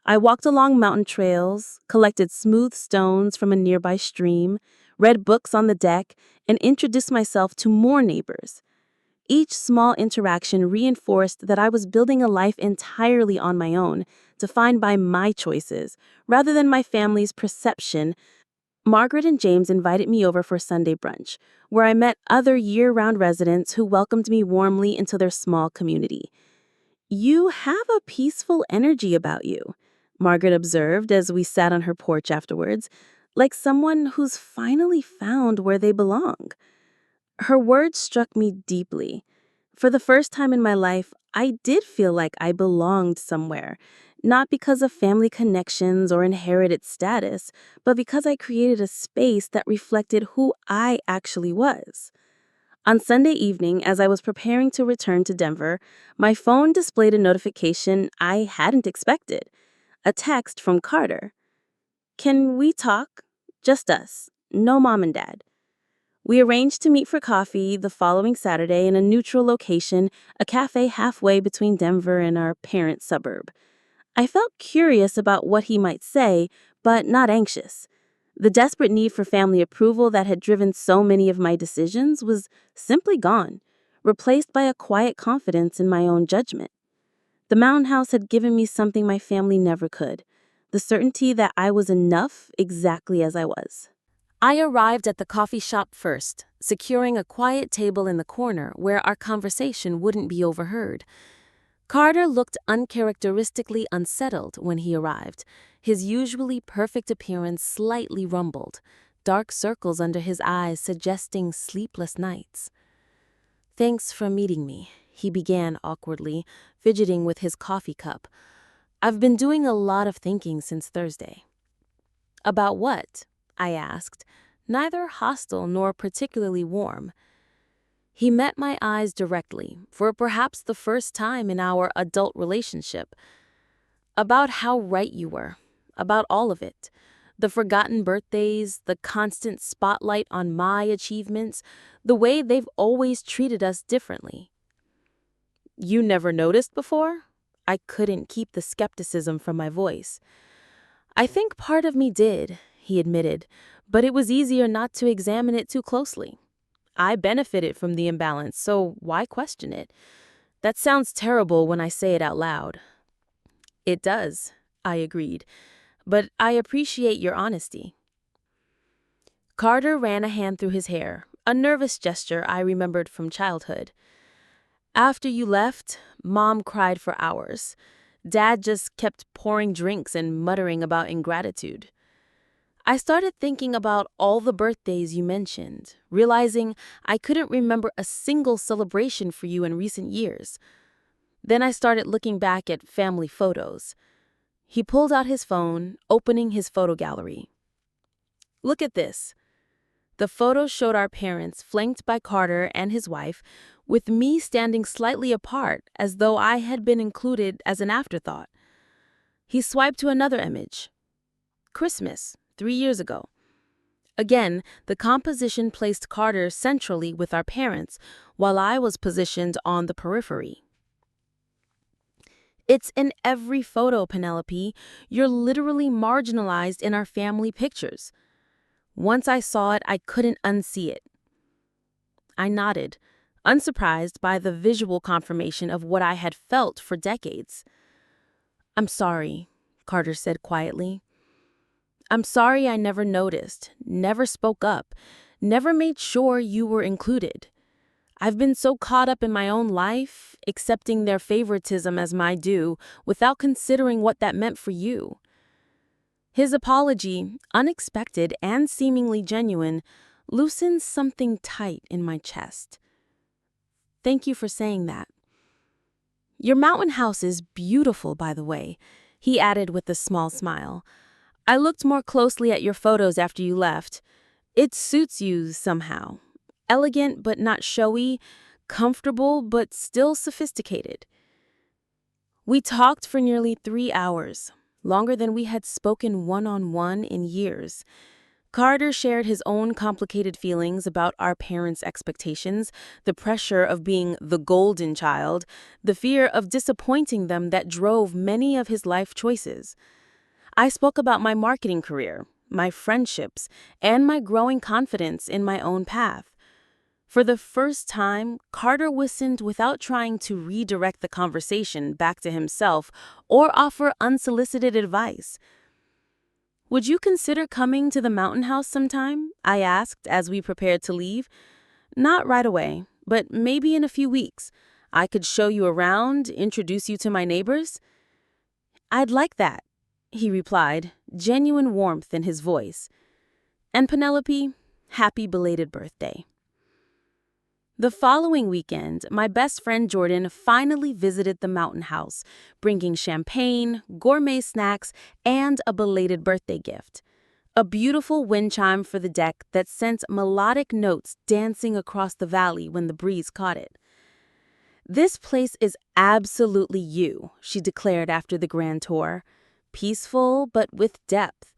I walked along mountain trails, collected smooth stones from a nearby stream, read books on the deck, and introduced myself to more neighbors. Each small interaction reinforced that I was building a life entirely on my own, defined by my choices, rather than my family's perception. Margaret and James invited me over for Sunday brunch, where I met other year-round residents who welcomed me warmly into their small community. "You have a peaceful energy about you," Margaret observed as we sat on her porch afterwards, "like someone who's finally found where they belong." Her words struck me deeply. For the first time in my life, I did feel like I belonged somewhere, not because of family connections or inherited status, but because I created a space that reflected who I actually was. On Sunday evening, as I was preparing to return to Denver, my phone displayed a notification I hadn't expected. A text from Carter. "Can we talk? Just us. No mom and dad." We arranged to meet for coffee the following Saturday in a neutral location, a cafe halfway between Denver and our parent suburb. I felt curious about what he might say, but not anxious. The desperate need for family approval that had driven so many of my decisions was simply gone, replaced by a quiet confidence in my own judgment. The mountain house had given me something my family never could, the certainty that I was enough exactly as I was. I arrived at the coffee shop first, securing a quiet table in the corner where our conversation wouldn't be overheard. Carter looked uncharacteristically unsettled when he arrived, his usually perfect appearance slightly rumpled, dark circles under his eyes suggesting sleepless nights. "Thanks for meeting me," he began awkwardly, fidgeting with his coffee cup. "I've been doing a lot of thinking since Thursday." "About what?" I asked, neither hostile nor particularly warm. He met my eyes directly, for perhaps the first time in our adult relationship. "About how right you were, about all of it. The forgotten birthdays, the constant spotlight on my achievements, the way they've always treated us differently." "You never noticed before?" I couldn't keep the skepticism from my voice. "I think part of me did," he admitted, "but it was easier not to examine it too closely. I benefited from the imbalance, so why question it? That sounds terrible when I say it out loud." "It does," I agreed, "but I appreciate your honesty." Carter ran a hand through his hair, a nervous gesture I remembered from childhood. "After you left, Mom cried for hours. Dad just kept pouring drinks and muttering about ingratitude. I started thinking about all the birthdays you mentioned, realizing I couldn't remember a single celebration for you in recent years. Then I started looking back at family photos." He pulled out his phone, opening his photo gallery. "Look at this." The photo showed our parents flanked by Carter and his wife, with me standing slightly apart as though I had been included as an afterthought. He swiped to another image. Christmas, 3 years ago. Again, the composition placed Carter centrally with our parents, while I was positioned on the periphery. "It's in every photo, Penelope. You're literally marginalized in our family pictures." Once I saw it, I couldn't unsee it. I nodded, unsurprised by the visual confirmation of what I had felt for decades. "I'm sorry," Carter said quietly. "I'm sorry I never noticed, never spoke up, never made sure you were included. I've been so caught up in my own life, accepting their favoritism as my due, without considering what that meant for you." His apology, unexpected and seemingly genuine, loosened something tight in my chest. "Thank you for saying that. Your mountain house is beautiful, by the way," he added with a small smile. "I looked more closely at your photos after you left. It suits you somehow. Elegant but not showy, comfortable but still sophisticated." We talked for nearly 3 hours, longer than we had spoken one-on-one in years. Carter shared his own complicated feelings about our parents' expectations, the pressure of being the golden child, the fear of disappointing them that drove many of his life choices. I spoke about my marketing career, my friendships, and my growing confidence in my own path. For the first time, Carter listened without trying to redirect the conversation back to himself or offer unsolicited advice. "Would you consider coming to the mountain house sometime?" I asked as we prepared to leave. "Not right away, but maybe in a few weeks. I could show you around, introduce you to my neighbors." "I'd like that," he replied, genuine warmth in his voice. "And Penelope, happy belated birthday." The following weekend, my best friend Jordan finally visited the mountain house, bringing champagne, gourmet snacks, and a belated birthday gift. A beautiful wind chime for the deck that sent melodic notes dancing across the valley when the breeze caught it. "This place is absolutely you," she declared after the grand tour. "Peaceful, but with depth.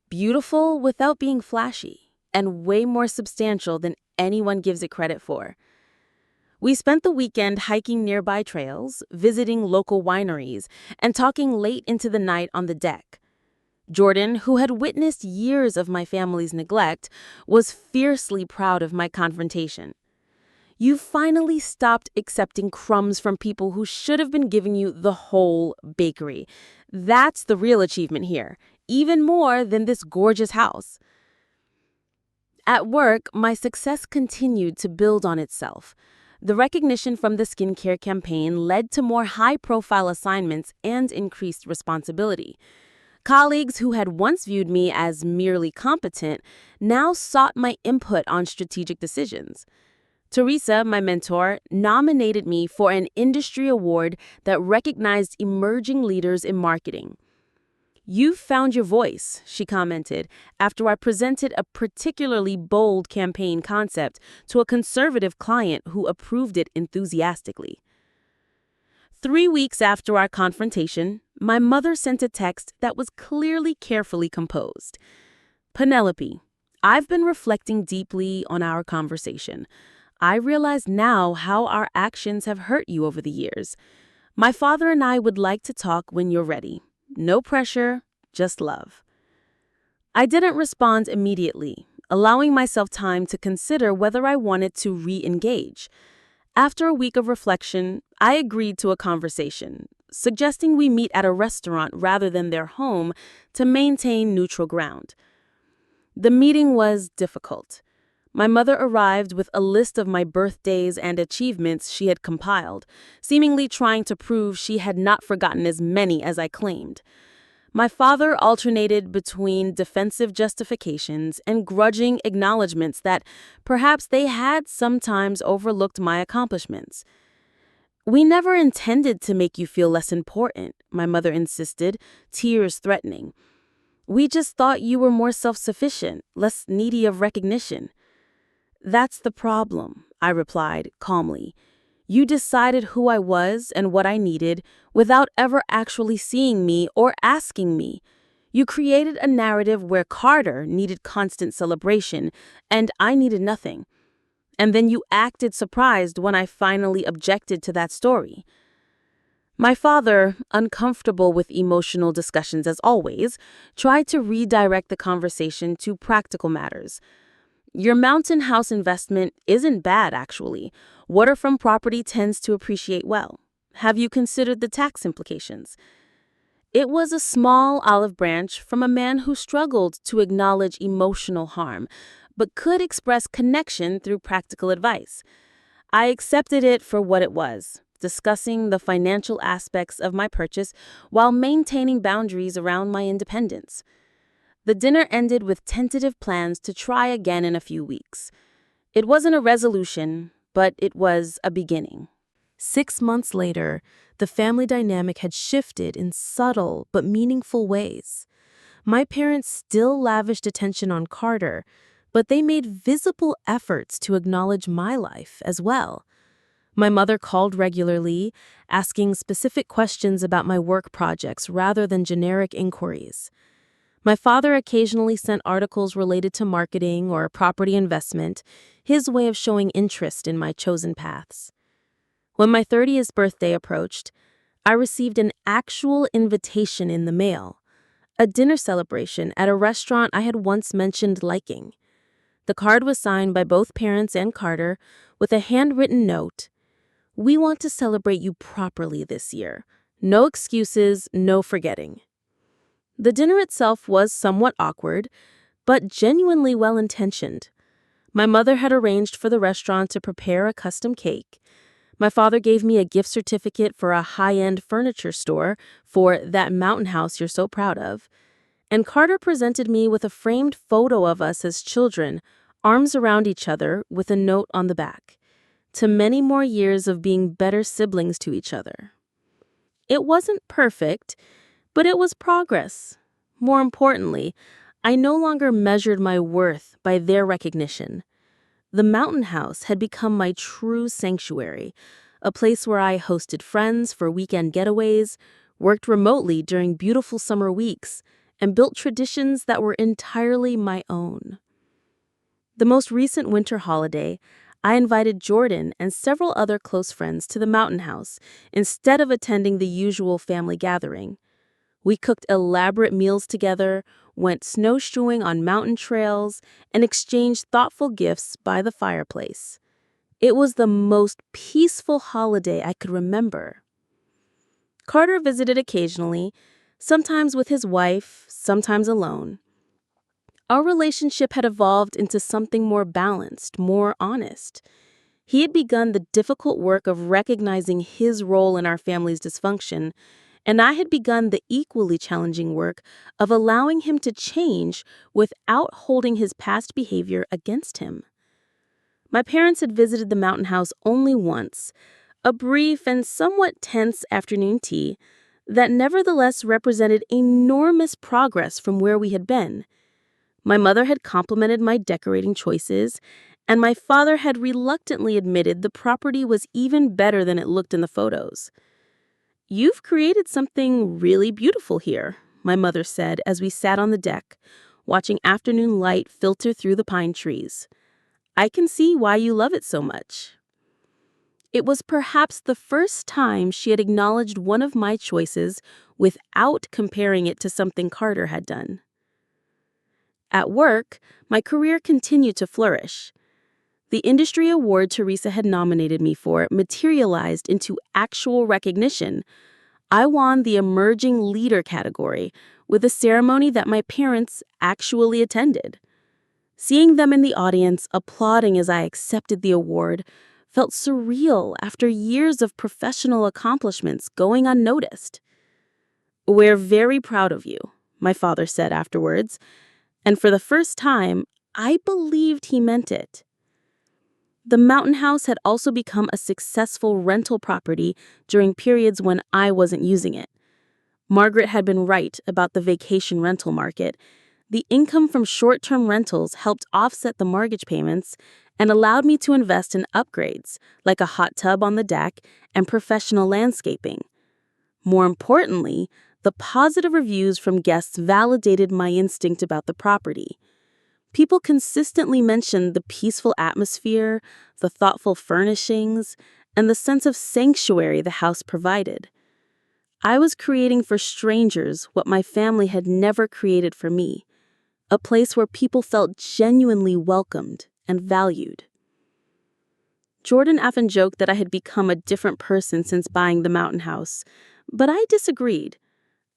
Beautiful without being flashy. And way more substantial than anyone gives it credit for." We spent the weekend hiking nearby trails, visiting local wineries, and talking late into the night on the deck. Jordan, who had witnessed years of my family's neglect, was fiercely proud of my confrontation. "You finally stopped accepting crumbs from people who should have been giving you the whole bakery. That's the real achievement here, even more than this gorgeous house." At work, my success continued to build on itself. The recognition from the skincare campaign led to more high-profile assignments and increased responsibility. Colleagues who had once viewed me as merely competent now sought my input on strategic decisions. Teresa, my mentor, nominated me for an industry award that recognized emerging leaders in marketing. "You've found your voice," she commented, after I presented a particularly bold campaign concept to a conservative client who approved it enthusiastically. 3 weeks after our confrontation, my mother sent a text that was clearly carefully composed. "Penelope, I've been reflecting deeply on our conversation. I realize now how our actions have hurt you over the years. My father and I would like to talk when you're ready. No pressure, just love." I didn't respond immediately, allowing myself time to consider whether I wanted to re-engage. After a week of reflection, I agreed to a conversation, suggesting we meet at a restaurant rather than their home to maintain neutral ground. The meeting was difficult. My mother arrived with a list of my birthdays and achievements she had compiled, seemingly trying to prove she had not forgotten as many as I claimed. My father alternated between defensive justifications and grudging acknowledgments that perhaps they had sometimes overlooked my accomplishments. "We never intended to make you feel less important," my mother insisted, tears threatening. "We just thought you were more self-sufficient, less needy of recognition." "That's the problem," I replied calmly. "You decided who I was and what I needed without ever actually seeing me or asking me. You created a narrative where Carter needed constant celebration and I needed nothing. And then you acted surprised when I finally objected to that story." My father, uncomfortable with emotional discussions as always, tried to redirect the conversation to practical matters. Your mountain house investment isn't bad, actually. Water from property tends to appreciate well. Have you considered the tax implications? It was a small olive branch from a man who struggled to acknowledge emotional harm, but could express connection through practical advice. I accepted it for what it was, discussing the financial aspects of my purchase while maintaining boundaries around my independence. The dinner ended with tentative plans to try again in a few weeks. It wasn't a resolution, but it was a beginning. 6 months later, the family dynamic had shifted in subtle but meaningful ways. My parents still lavished attention on Carter, but they made visible efforts to acknowledge my life as well. My mother called regularly, asking specific questions about my work projects rather than generic inquiries. My father occasionally sent articles related to marketing or property investment, his way of showing interest in my chosen paths. When my 30th birthday approached, I received an actual invitation in the mail, a dinner celebration at a restaurant I had once mentioned liking. The card was signed by both parents and Carter with a handwritten note. "We want to celebrate you properly this year. No excuses, no forgetting." The dinner itself was somewhat awkward, but genuinely well-intentioned. My mother had arranged for the restaurant to prepare a custom cake. My father gave me a gift certificate for a high-end furniture store for that mountain house you're so proud of. And Carter presented me with a framed photo of us as children, arms around each other with a note on the back. To many more years of being better siblings to each other. It wasn't perfect, but it was progress. More importantly, I no longer measured my worth by their recognition. The mountain house had become my true sanctuary, a place where I hosted friends for weekend getaways, worked remotely during beautiful summer weeks, and built traditions that were entirely my own. The most recent winter holiday, I invited Jordan and several other close friends to the mountain house instead of attending the usual family gathering. We cooked elaborate meals together, went snowshoeing on mountain trails, and exchanged thoughtful gifts by the fireplace. It was the most peaceful holiday I could remember. Carter visited occasionally, sometimes with his wife, sometimes alone. Our relationship had evolved into something more balanced, more honest. He had begun the difficult work of recognizing his role in our family's dysfunction, and I had begun the equally challenging work of allowing him to change without holding his past behavior against him. My parents had visited the mountain house only once, a brief and somewhat tense afternoon tea that nevertheless represented enormous progress from where we had been. My mother had complimented my decorating choices, and my father had reluctantly admitted the property was even better than it looked in the photos. "You've created something really beautiful here," my mother said as we sat on the deck, watching afternoon light filter through the pine trees. "I can see why you love it so much." It was perhaps the first time she had acknowledged one of my choices without comparing it to something Carter had done. At work, my career continued to flourish. The industry award Teresa had nominated me for materialized into actual recognition. I won the Emerging Leader category with a ceremony that my parents actually attended. Seeing them in the audience applauding as I accepted the award felt surreal after years of professional accomplishments going unnoticed. "We're very proud of you," my father said afterwards, and for the first time, I believed he meant it. The mountain house had also become a successful rental property during periods when I wasn't using it. Margaret had been right about the vacation rental market. The income from short-term rentals helped offset the mortgage payments and allowed me to invest in upgrades, like a hot tub on the deck and professional landscaping. More importantly, the positive reviews from guests validated my instinct about the property. People consistently mentioned the peaceful atmosphere, the thoughtful furnishings, and the sense of sanctuary the house provided. I was creating for strangers what my family had never created for me, a place where people felt genuinely welcomed and valued. Jordan often joked that I had become a different person since buying the mountain house, but I disagreed.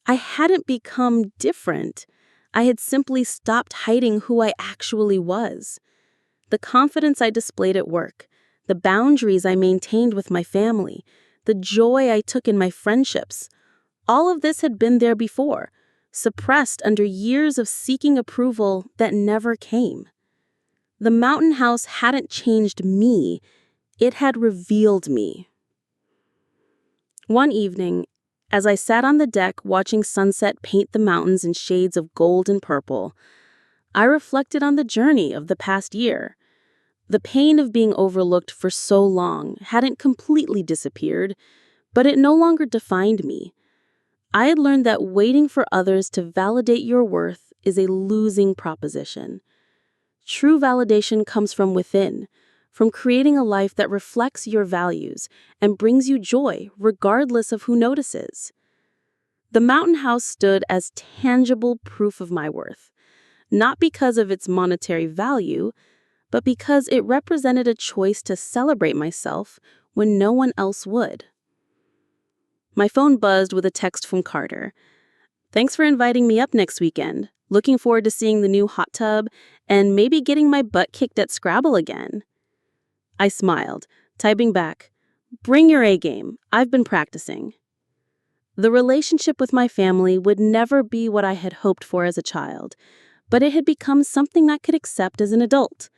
I hadn't become different. I had simply stopped hiding who I actually was. The confidence I displayed at work, the boundaries I maintained with my family, the joy I took in my friendships, all of this had been there before, suppressed under years of seeking approval that never came. The mountain house hadn't changed me, it had revealed me. One evening, as I sat on the deck watching sunset paint the mountains in shades of gold and purple, I reflected on the journey of the past year. The pain of being overlooked for so long hadn't completely disappeared, but it no longer defined me. I had learned that waiting for others to validate your worth is a losing proposition. True validation comes from within, from creating a life that reflects your values and brings you joy regardless of who notices. The mountain house stood as tangible proof of my worth, not because of its monetary value, but because it represented a choice to celebrate myself when no one else would. My phone buzzed with a text from Carter. "Thanks for inviting me up next weekend. Looking forward to seeing the new hot tub and maybe getting my butt kicked at Scrabble again." I smiled, typing back, "Bring your A game. I've been practicing." The relationship with my family would never be what I had hoped for as a child, but it had become something I could accept as an adult.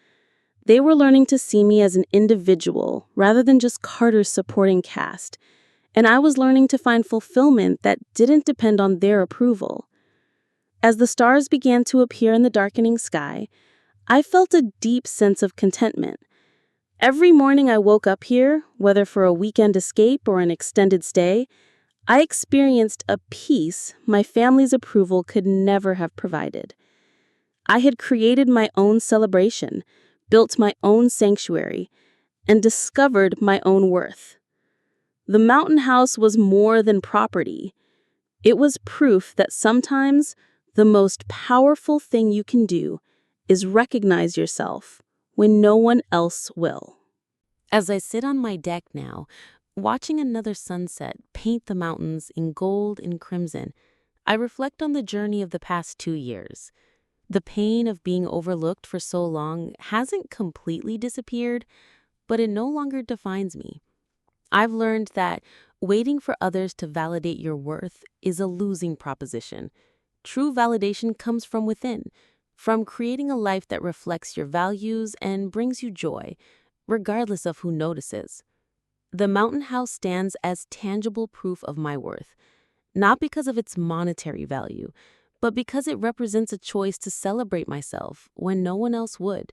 They were learning to see me as an individual rather than just Carter's supporting cast, and I was learning to find fulfillment that didn't depend on their approval. As the stars began to appear in the darkening sky, I felt a deep sense of contentment. Every morning I woke up here, whether for a weekend escape or an extended stay, I experienced a peace my family's approval could never have provided. I had created my own celebration, built my own sanctuary, and discovered my own worth. The mountain house was more than property. It was proof that sometimes the most powerful thing you can do is recognize yourself when no one else will. As I sit on my deck now, watching another sunset paint the mountains in gold and crimson, I reflect on the journey of the past 2 years. The pain of being overlooked for so long hasn't completely disappeared, but it no longer defines me. I've learned that waiting for others to validate your worth is a losing proposition. True validation comes from within, from creating a life that reflects your values and brings you joy, regardless of who notices. The mountain house stands as tangible proof of my worth, not because of its monetary value, but because it represents a choice to celebrate myself when no one else would.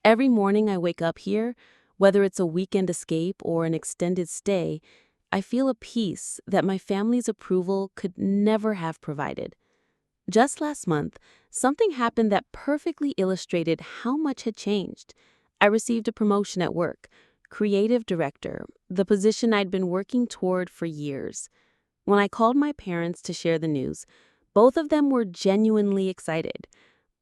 Every morning I wake up here, whether it's a weekend escape or an extended stay, I feel a peace that my family's approval could never have provided. Just last month, something happened that perfectly illustrated how much had changed. I received a promotion at work, creative director, the position I'd been working toward for years. When I called my parents to share the news, both of them were genuinely excited.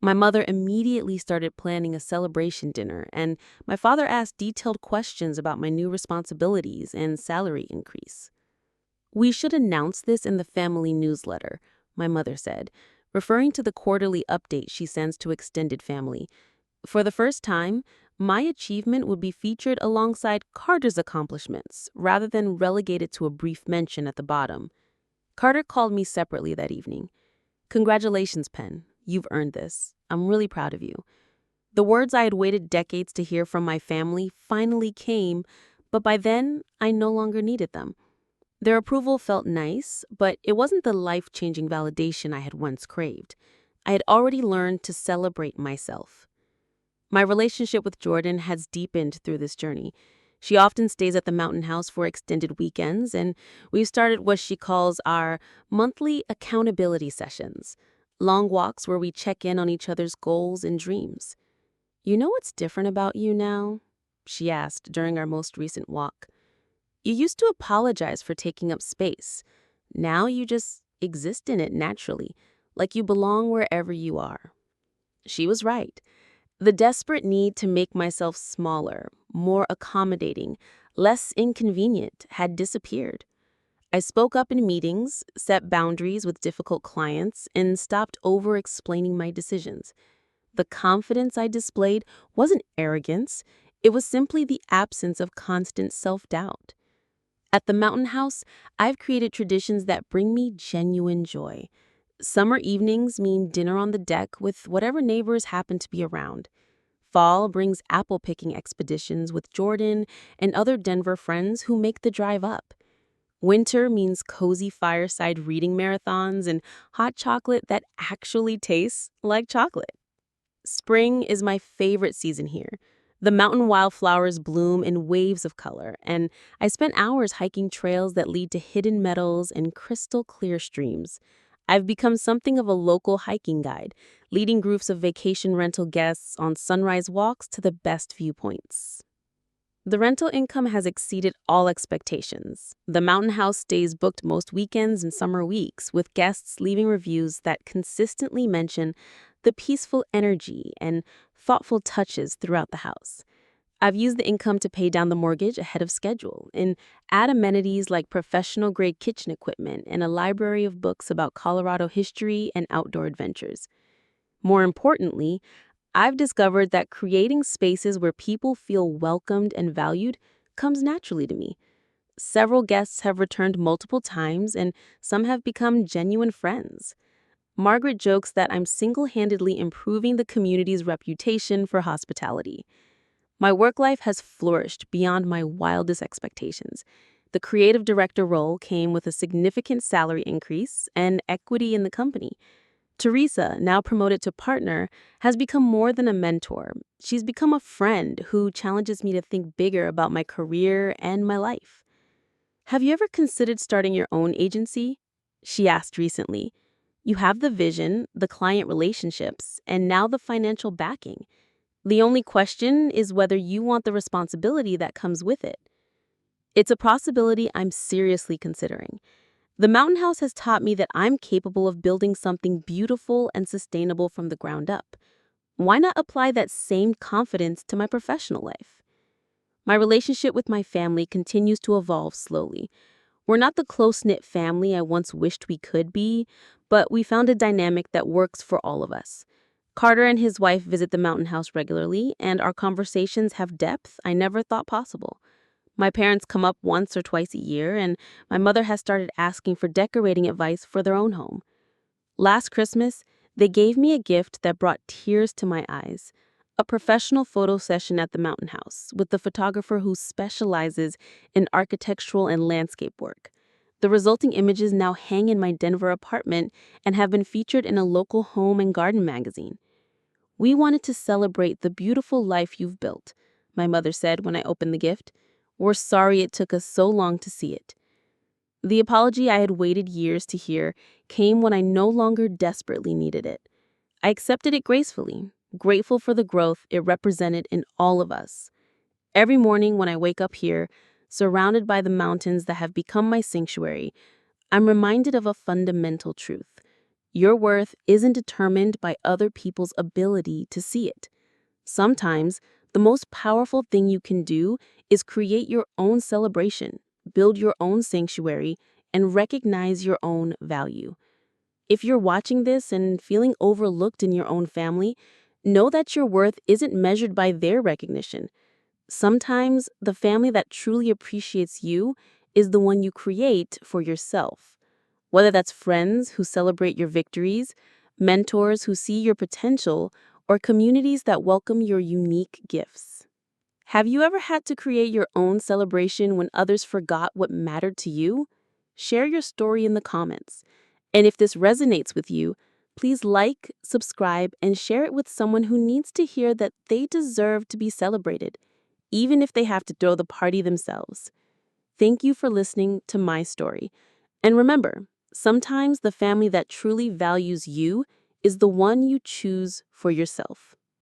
My mother immediately started planning a celebration dinner, and my father asked detailed questions about my new responsibilities and salary increase. "We should announce this in the family newsletter," my mother said, referring to the quarterly update she sends to extended family. "For the first time, my achievement would be featured alongside Carter's accomplishments, rather than relegated to a brief mention at the bottom." Carter called me separately that evening. "Congratulations, Pen. You've earned this. I'm really proud of you." The words I had waited decades to hear from my family finally came, but by then, I no longer needed them. Their approval felt nice, but it wasn't the life-changing validation I had once craved. I had already learned to celebrate myself. My relationship with Jordan has deepened through this journey. She often stays at the mountain house for extended weekends, and we've started what she calls our monthly accountability sessions, long walks where we check in on each other's goals and dreams. "You know what's different about you now?" she asked during our most recent walk. "You used to apologize for taking up space. Now you just exist in it naturally, like you belong wherever you are." She was right. The desperate need to make myself smaller, more accommodating, less inconvenient had disappeared. I spoke up in meetings, set boundaries with difficult clients, and stopped over-explaining my decisions. The confidence I displayed wasn't arrogance, it was simply the absence of constant self-doubt. At the Mountain House, I've created traditions that bring me genuine joy. Summer evenings mean dinner on the deck with whatever neighbors happen to be around. Fall brings apple picking expeditions with Jordan and other Denver friends who make the drive up. Winter means cozy fireside reading marathons and hot chocolate that actually tastes like chocolate. Spring is my favorite season here. The mountain wildflowers bloom in waves of color, and I spent hours hiking trails that lead to hidden meadows and crystal clear streams. I've become something of a local hiking guide, leading groups of vacation rental guests on sunrise walks to the best viewpoints. The rental income has exceeded all expectations. The Mountain House stays booked most weekends and summer weeks, with guests leaving reviews that consistently mention the peaceful energy and thoughtful touches throughout the house. I've used the income to pay down the mortgage ahead of schedule and add amenities like professional-grade kitchen equipment and a library of books about Colorado history and outdoor adventures. More importantly, I've discovered that creating spaces where people feel welcomed and valued comes naturally to me. Several guests have returned multiple times, and some have become genuine friends. Margaret jokes that I'm single-handedly improving the community's reputation for hospitality. My work life has flourished beyond my wildest expectations. The creative director role came with a significant salary increase and equity in the company. Teresa, now promoted to partner, has become more than a mentor. She's become a friend who challenges me to think bigger about my career and my life. Have you ever considered starting your own agency? She asked recently. You have the vision, the client relationships, and now the financial backing. The only question is whether you want the responsibility that comes with it. It's a possibility I'm seriously considering. The Mountain House has taught me that I'm capable of building something beautiful and sustainable from the ground up. Why not apply that same confidence to my professional life? My relationship with my family continues to evolve slowly. We're not the close-knit family I once wished we could be, but we found a dynamic that works for all of us. Carter and his wife visit the Mountain House regularly, and our conversations have depth I never thought possible. My parents come up once or twice a year, and my mother has started asking for decorating advice for their own home. Last Christmas, they gave me a gift that brought tears to my eyes, a professional photo session at the Mountain House with the photographer who specializes in architectural and landscape work. The resulting images now hang in my Denver apartment and have been featured in a local home and garden magazine. We wanted to celebrate the beautiful life you've built, my mother said when I opened the gift. We're sorry it took us so long to see it. The apology I had waited years to hear came when I no longer desperately needed it. I accepted it gracefully, grateful for the growth it represented in all of us. Every morning when I wake up here, surrounded by the mountains that have become my sanctuary, I'm reminded of a fundamental truth. Your worth isn't determined by other people's ability to see it. Sometimes, the most powerful thing you can do is create your own celebration, build your own sanctuary, and recognize your own value. If you're watching this and feeling overlooked in your own family, know that your worth isn't measured by their recognition. Sometimes, the family that truly appreciates you is the one you create for yourself. Whether that's friends who celebrate your victories, mentors who see your potential, or communities that welcome your unique gifts. Have you ever had to create your own celebration when others forgot what mattered to you? Share your story in the comments. And if this resonates with you, please like, subscribe, and share it with someone who needs to hear that they deserve to be celebrated, even if they have to throw the party themselves. Thank you for listening to my story. And remember, sometimes the family that truly values you is the one you choose for yourself.